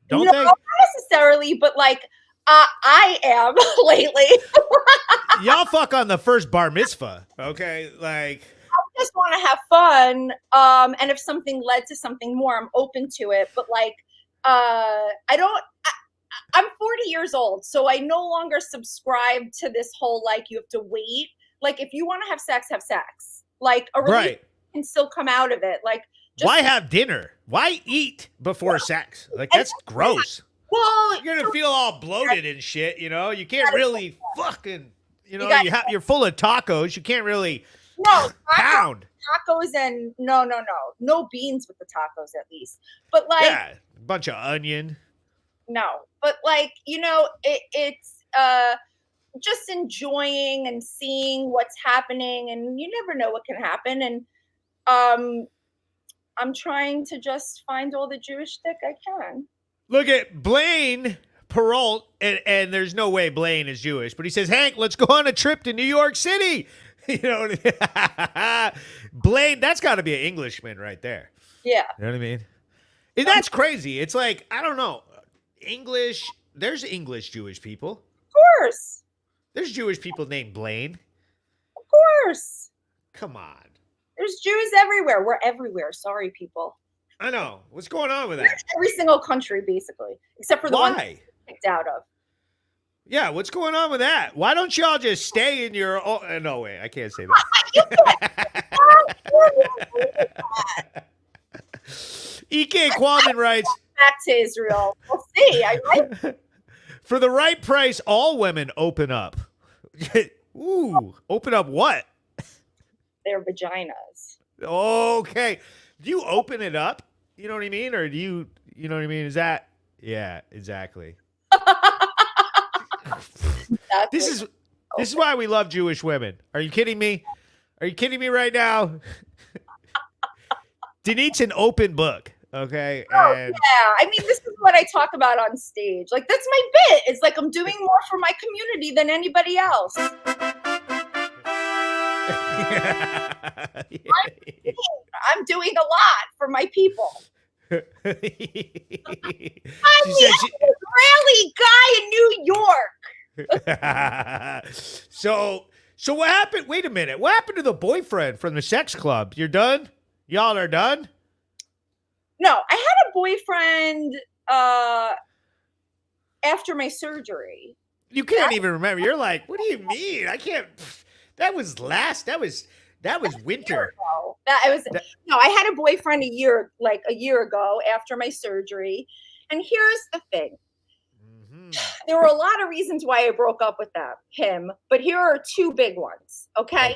Don't they? Not necessarily, but like I am lately. Y'all fuck on the first bar mitzvah. Okay? Like, I just want to have fun. And if something led to something more, I'm open to it. But like, I'm 40 years old, so I no longer subscribe to this whole, like, you have to wait. Like, if you want to have sex, have sex. Like, a relationship can still come out of it. Like, why have dinner? Why eat before sex? Like, that's gross. Well, you're going to feel all bloated and shit, you know? You can't really fucking, you know, you're full of tacos. You can't really pound. Tacos and no beans with the tacos at least. But like, yeah, a bunch of onion. No, but like, you know, it's just enjoying and seeing what's happening, and you never know what can happen. And I'm trying to just find all the Jewish dick I can. Look at Blaine Peralt, and there's no way Blaine is Jewish, but he says, Hank, let's go on a trip to New York City. You know, Blaine, that's got to be an Englishman right there. Yeah. You know what I mean? And that's crazy. It's like, I don't know. There's English Jewish people. Of course. There's Jewish people named Blaine. Of course. Come on. There's Jews everywhere. We're everywhere. Sorry, people. I know. What's going on with that? Every single country, basically, except for the ones kicked out of. Yeah, what's going on with that? Why don't y'all just stay in your own... No, wait, I can't say that. EK Qualman writes... Back to Israel. We'll see. For the right price, all women open up. Ooh, open up what? Their vaginas. Okay. Do you open it up? You know what I mean? Or do you know what I mean? Is that... Yeah, exactly. This is why we love Jewish women. Are you kidding me? Are you kidding me right now? Danit's an open book, okay? Oh, yeah. I mean, this is what I talk about on stage. Like, that's my bit. It's like I'm doing more for my community than anybody else. I'm doing a lot for my people. I'm the Israeli guy in New York. So what happened? Wait a minute. What happened to the boyfriend from the sex club? You're done? Y'all are done? No, I had a boyfriend after my surgery. You can't even remember. You're like, what do you mean? I can't. That was winter. I had a boyfriend a year ago after my surgery. And here's the thing. There were a lot of reasons why I broke up with him, but here are two big ones. Okay.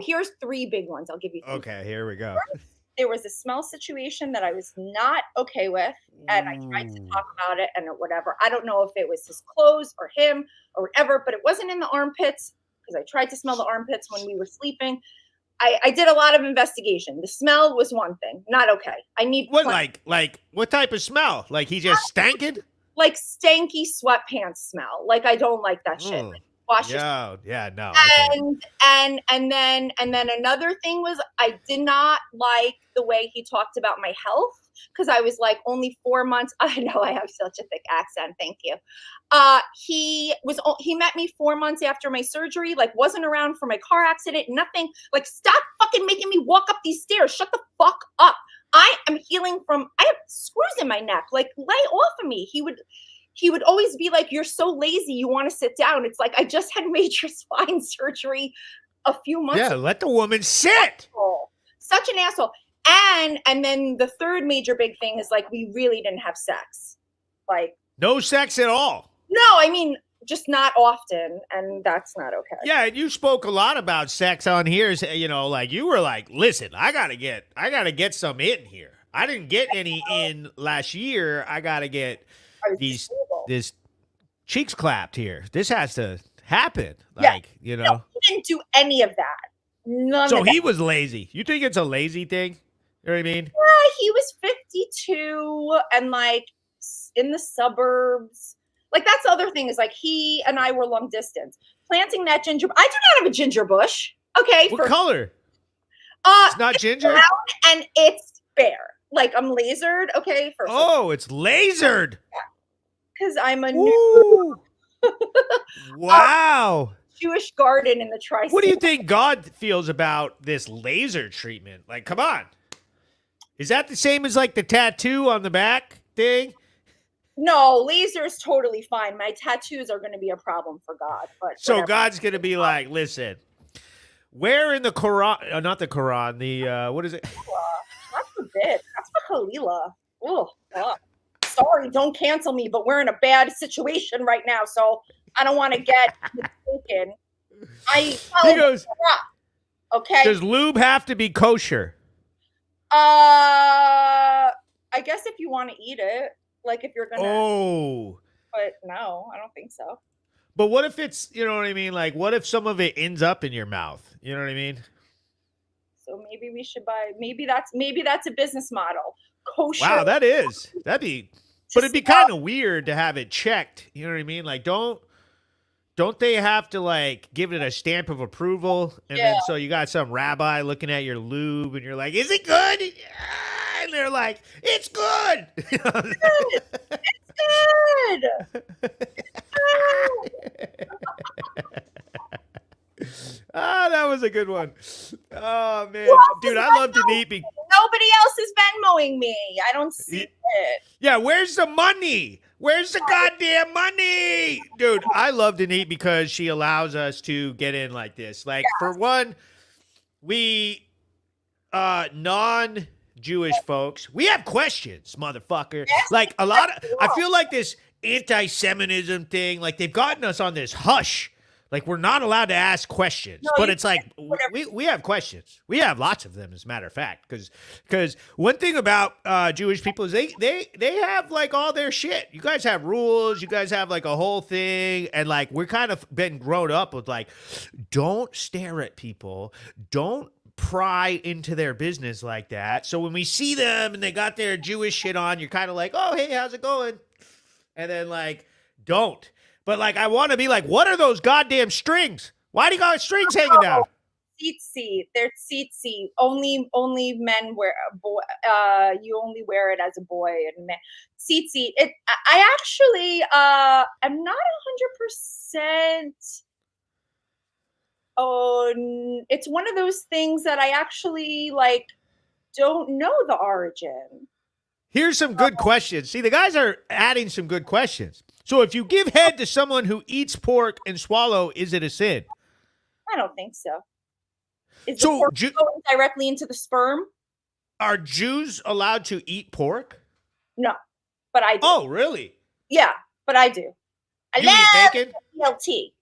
Here's three big ones. I'll give you three. Okay, here we go. First, there was a smell situation that I was not okay with, and I tried to talk about it and whatever. I don't know if it was his clothes or him or whatever, but it wasn't in the armpits because I tried to smell the armpits when we were sleeping. I did a lot of investigation. The smell was one thing, not okay. I need what type of smell? Like he just stankin'? Like stanky sweatpants smell. Like I don't like that shit. Like, wash your no. And then another thing was I did not like the way he talked about my health because I was like only 4 months. I know I have such a thick accent. Thank you. He met me 4 months after my surgery, like wasn't around for my car accident, nothing. Like, stop fucking making me walk up these stairs. Shut the fuck up. I am healing I have screws in my neck. Like, lay off of me. He would always be like, you're so lazy, you want to sit down. It's like, I just had major spine surgery a few months ago. Yeah, let the woman sit. Such an asshole. And then the third major big thing is like, we really didn't have sex. Like, no sex at all. No, I mean, just not often. And that's not okay. Yeah. And you spoke a lot about sex on here. You know, like you were like, listen, I gotta get some in here. I didn't get any in last year. I got to get this cheeks clapped here. This has to happen. Like, you know. No, he didn't do any of that. None So of that. he was lazy. You think it's a lazy thing? You know what I mean? Yeah, he was 52 and like in the suburbs. Like that's the other thing is like he and I were long distance. Planting that ginger. I do not have a ginger bush. Okay. What color? It's not ginger? Brown and it's bare. Like I'm lasered. Okay. It's lasered. Because I'm a new wow. Jewish garden in the tri-state. What do you think God feels about this laser treatment? Like, come on. Is that the same as like the tattoo on the back thing? No, laser is totally fine. My tattoos are going to be a problem for God. But so whatever. God's going to be like, listen, where in the Quran, not the Quran, the, what is it? God forbid. That's for Khalilah. Oh, God. Sorry, don't cancel me, but we're in a bad situation right now, so I don't want to get mistaken. He goes, okay. Does lube have to be kosher? I guess if you want to eat it, like if you're gonna. Oh. But no, I don't think so. But what if it's, you know what I mean? Like, what if some of it ends up in your mouth? You know what I mean? So maybe we should buy. Maybe that's a business model. Kosher. Wow, that'd be. But it'd be kind of weird to have it checked. You know what I mean? Like, don't they have to like give it a stamp of approval? And then so you got some rabbi looking at your lube, and you're like, "Is it good?" And they're like, "It's good." It's good. That was a good one. Oh man, dude, I love Danit. Nobody else is Venmoing me. I don't see it. Yeah, where's the money? Where's the goddamn money? Dude, I love Danit because she allows us to get in like this. Like, for one, we non-Jewish folks, we have questions, motherfucker. Like, I feel like this anti-Semitism thing, like, they've gotten us on this hush. Like, we're not allowed to ask questions, but it's like, we have questions. We have lots of them, as a matter of fact, because one thing about Jewish people is they have, like, all their shit. You guys have rules. You guys have, like, a whole thing, and, like, we're kind of been grown up with, like, don't stare at people. Don't pry into their business like that. So when we see them and they got their Jewish shit on, you're kind of like, oh, hey, how's it going? And then, like, don't. But, like, I want to be like, what are those goddamn strings? Why do you got strings hanging down? Tsitsi. They're tsitsi. Only men wear you only wear it as a boy and men. Tsitsi. I actually I'm not 100%. Oh, it's one of those things that I actually like don't know the origin. Here's some good questions. See, the guys are adding some good questions. So if you give head to someone who eats pork and swallow, is it a sin? I don't think so. Is the pork going directly into the sperm? Are Jews allowed to eat pork? No, but I do. Oh, really? Yeah, but I do. I You eat bacon? BLT.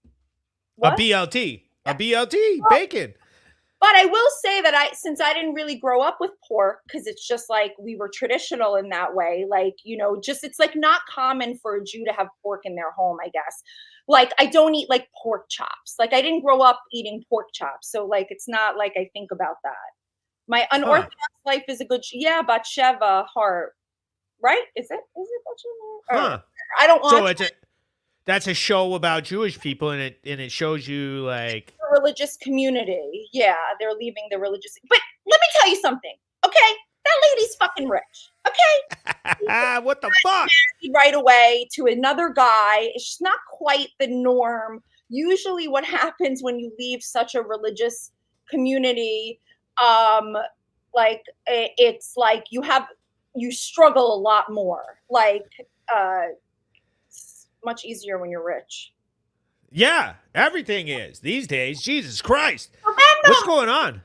What? A BLT. A BLT, bacon. But I will say that since I didn't really grow up with pork, because it's just like we were traditional in that way, like, you know, just it's like not common for a Jew to have pork in their home, I guess. Like, I don't eat like pork chops. Like, I didn't grow up eating pork chops. So, like, it's not like I think about that. My unorthodox life is a good, Batsheva heart. Right? Is it Batsheva? I don't want That's a show about Jewish people, and it shows you like the religious community. Yeah, they're leaving the religious. But let me tell you something, okay? That lady's fucking rich, okay? What the fuck? Right away to another guy. It's just not quite the norm. Usually, what happens when you leave such a religious community, like it's like you struggle a lot more. Like, much easier when you're rich. Yeah, everything is these days. Jesus Christ. What's going on?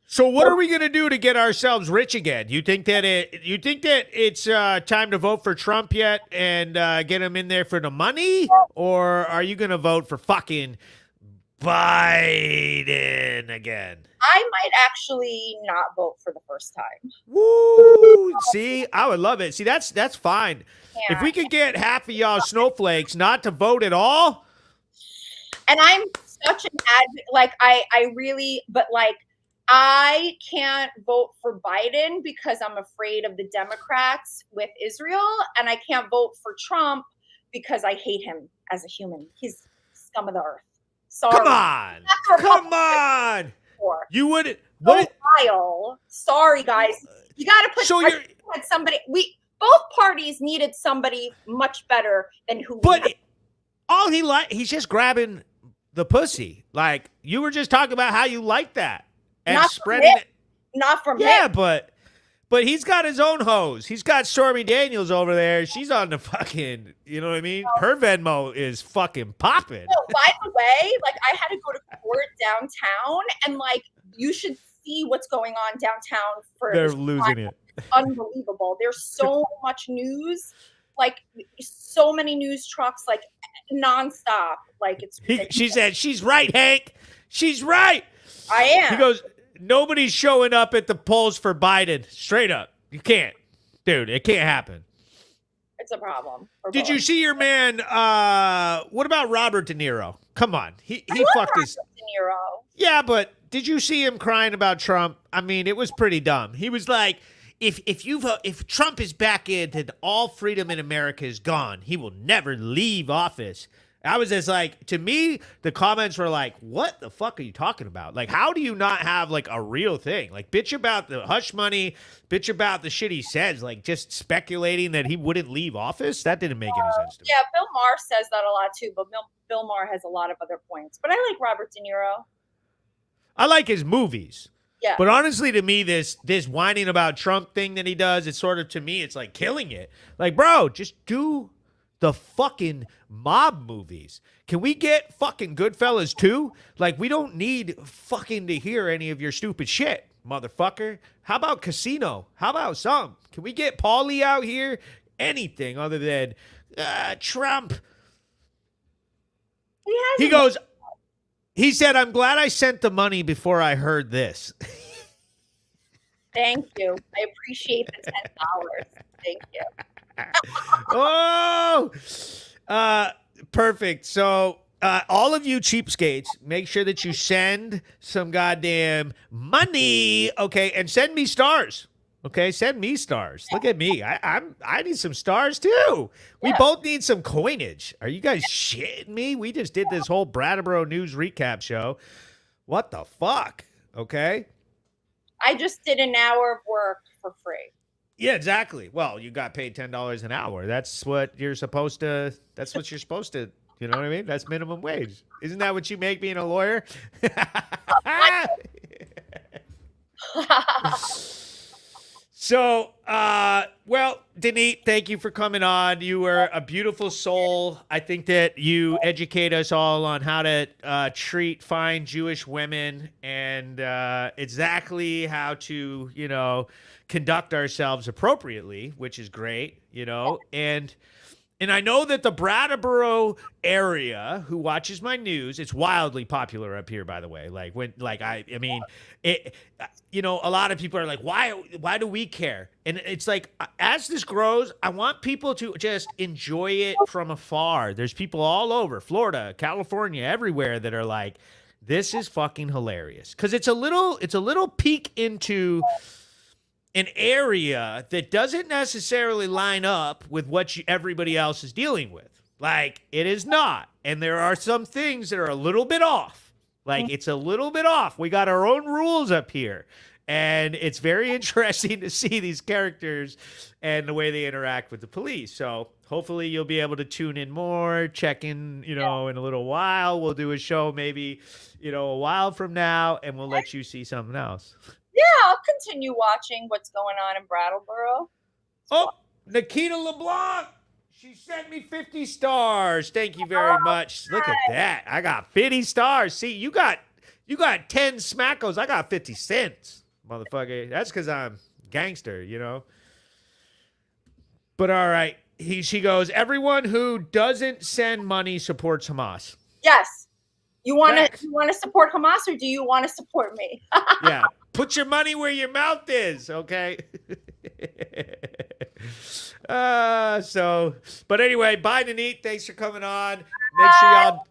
So what are we going to do to get ourselves rich again? You think that it's time to vote for Trump yet and get him in there for the money? Or are you going to vote for fucking Biden again. I might actually not vote for the first time. Woo! See, I would love it. See, that's fine. Yeah. If we could get half of y'all snowflakes not to vote at all. And I'm such an advocate. Like, I really, but like, I can't vote for Biden because I'm afraid of the Democrats with Israel, and I can't vote for Trump because I hate him as a human. He's scum of the earth. Sorry. Come on. Come on. You would what? Vile. Sorry, guys. You got to put. So you're somebody. Both parties needed somebody much better than who. But all he's just grabbing the pussy. Like, you were just talking about how you like that. And not spreading it. Not from him. Yeah, but he's got his own hose. He's got Stormy Daniels over there. She's on the fucking, you know what I mean? Her Venmo is fucking popping. No, by the way, like, I had to go to court downtown, and like, you should see what's going on downtown. They're losing it. It's unbelievable. There's so much news, like so many news trucks, like nonstop. Like, it's. She said, "She's right, Hank. She's right." I am. He goes, "Nobody's showing up at the polls for Biden. Straight up, you can't, dude. It can't happen." It's a problem. Did you see your man? What about Robert De Niro? Come on, he fucked his. De Niro. Yeah, but did you see him crying about Trump? I mean, it was pretty dumb. He was like, if Trump is back in, then all freedom in America is gone. He will never leave office. I was just like, to me, the comments were like, what the fuck are you talking about? Like, how do you not have like a real thing? Like, bitch about the hush money, bitch about the shit he says, like just speculating that he wouldn't leave office. That didn't make any sense to me. Yeah, Bill Maher says that a lot too, but Bill Maher has a lot of other points. But I like Robert De Niro. I like his movies. Yeah. But honestly, to me, this whining about Trump thing that he does, it's sort of, to me, it's like killing it. Like, bro, just do the fucking mob movies. Can we get fucking Goodfellas too? Like, we don't need fucking to hear any of your stupid shit, motherfucker. How about Casino? How about some? Can we get Paulie out here? Anything other than Trump. He goes, he said, "I'm glad I sent the money before I heard this." Thank you. I appreciate the $10. Thank you. Oh, perfect. So, all of you cheapskates, make sure that you send some goddamn money, okay, and send me stars. Okay, send me stars. Look at me. I need some stars too. We both need some coinage. Are you guys shitting me? We just did this whole Brattleboro news recap show. What the fuck? Okay. I just did an hour of work for free. Yeah, exactly. Well, you got paid $10 an hour. That's what you're supposed to. That's what you're supposed to. You know what I mean? That's minimum wage. Isn't that what you make being a lawyer? So, well, Danit, thank you for coming on. You were a beautiful soul. I think that you educate us all on how to treat fine Jewish women and exactly how to, you know, conduct ourselves appropriately, which is great, you know, and I know that the Brattleboro area, who watches my news, it's wildly popular up here, by the way. Like, when, like, I mean, it, you know, a lot of people are like, why do we care? And it's like, as this grows, I want people to just enjoy it from afar. There's people all over Florida, California, everywhere that are like, this is fucking hilarious. Cause it's a little peek into an area that doesn't necessarily line up with what everybody else is dealing with. Like, it is not. And there are some things that are a little bit off. Like, it's a little bit off. We got our own rules up here. And it's very interesting to see these characters and the way they interact with the police. So hopefully you'll be able to tune in more, check in, you know, in a little while. We'll do a show maybe, you know, a while from now, and we'll let you see something else. Yeah, I'll continue watching what's going on in Brattleboro. Oh, Nikita LeBlanc. She sent me 50 stars. Thank you very much. Look at that. I got 50 stars. See, you got 10 smackos. I got 50 cents, motherfucker. That's because I'm gangster, you know. But all right. She goes, everyone who doesn't send money supports Hamas. Yes. You want Facts. to support Hamas, or do you want to support me? Yeah. Put your money where your mouth is, okay? But anyway, bye, Danit. Thanks for coming on. Make sure y'all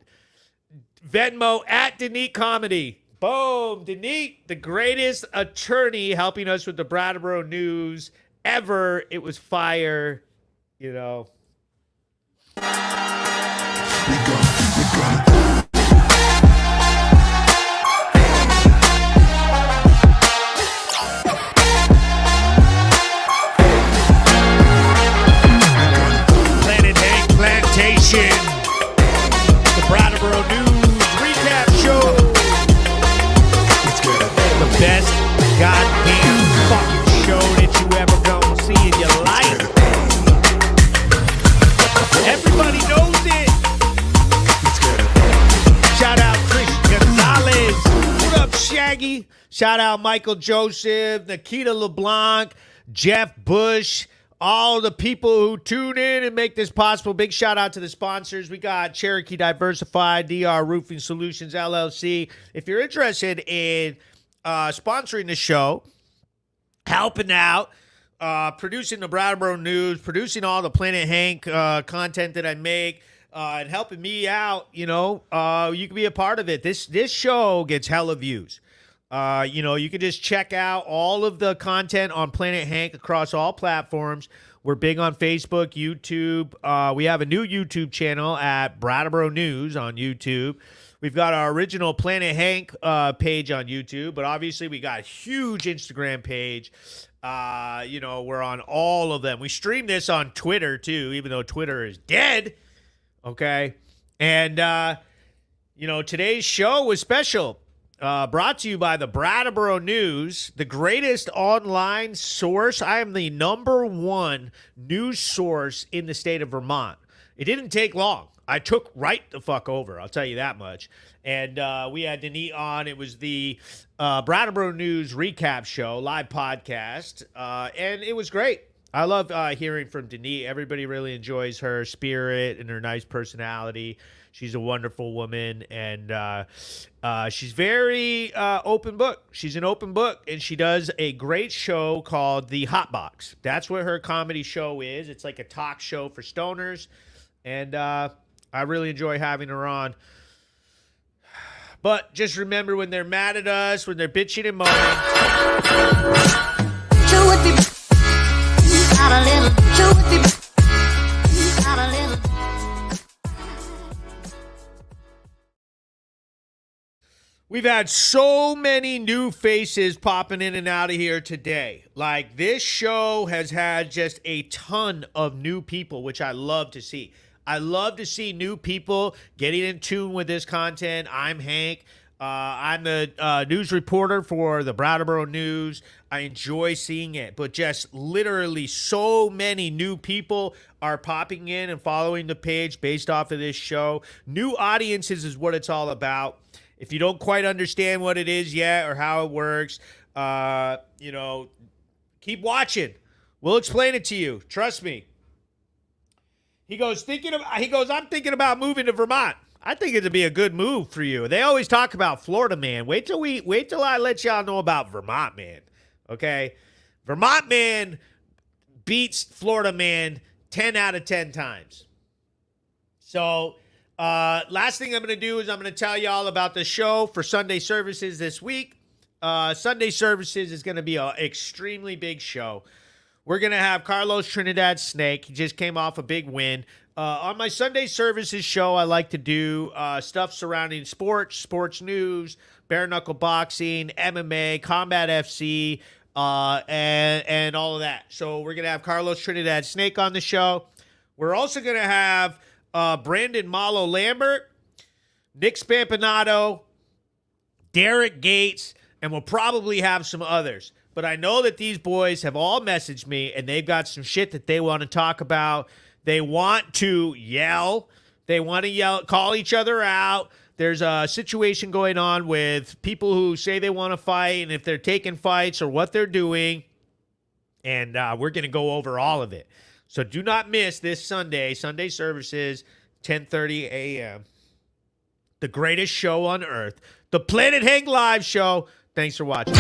Venmo at Danit Comedy. Boom. Danit, the greatest attorney helping us with the Brattleboro news ever. It was fire, you know. Planet Hank Plantation. The Brattleboro News Recap Show. The best goddamn fucking show that you ever gonna see in your life. Everybody knows it. Shout out Chris Gonzalez. What up, Shaggy? Shout out Michael Joseph, Nikita LeBlanc, Jeff Bush, all the people who tune in and make this possible. Big shout out to the sponsors. We got Cherokee Diversified, DR Roofing Solutions, LLC. If you're interested in sponsoring the show, helping out, producing the Brattleboro News, producing all the Planet Hank content that I make, and helping me out, you know, you can be a part of it. This show gets hella views. You know, you can just check out all of the content on Planet Hank across all platforms. We're big on Facebook, YouTube. We have a new YouTube channel at Brattleboro News on YouTube. We've got our original Planet Hank page on YouTube, but obviously we got a huge Instagram page. You know, we're on all of them. We stream this on Twitter, too, even though Twitter is dead. Okay? And, you know, today's show was special. Brought to you by the Brattleboro News, the greatest online source. I am the #1 news source in the state of Vermont. It didn't take long. I took right the fuck over, I'll tell you that much. And we had Danit on. It was the Brattleboro News Recap Show, live podcast, and it was great. I love hearing from Danit. Everybody really enjoys her spirit and her nice personality. She's a wonderful woman, and she's very open book. She's an open book, and she does a great show called The Hot Box. That's what her comedy show is. It's like a talk show for stoners, and I really enjoy having her on. But just remember, when they're mad at us, when they're bitching and moaning, we've had so many new faces popping in and out of here today. Like, this show has had just a ton of new people, which I love to see. I love to see new people getting in tune with this content. I'm Hank. I'm the news reporter for the Brattleboro News. I enjoy seeing it, but just literally so many new people are popping in and following the page based off of this show. New audiences is what it's all about. If you don't quite understand what it is yet or how it works, you know, keep watching. We'll explain it to you. Trust me. He goes, I'm thinking about moving to Vermont. I think it'd be a good move for you. They always talk about Florida man. Wait till I let y'all know about Vermont man. Okay? Vermont man beats Florida man 10 out of 10 times. So, last thing I'm going to do is I'm going to tell y'all about the show for Sunday services this week. Sunday services is going to be an extremely big show. We're going to have Carlos Trinidad Snake. He just came off a big win. On my Sunday services show, I like to do stuff surrounding sports news, bare knuckle boxing, MMA, Combat FC, and all of that. So we're going to have Carlos Trinidad Snake on the show. We're also going to have Brandon Malo Lambert, Nick Spampanato, Derek Gates, and we'll probably have some others. But I know that these boys have all messaged me, and they've got some shit that they want to talk about. They want to yell. They want to yell, call each other out. There's a situation going on with people who say they want to fight, and if they're taking fights or what they're doing. And we're going to go over all of it. So do not miss this Sunday services, 10:30 a.m. the greatest show on earth, the Planet Hank Live Show. Thanks for watching.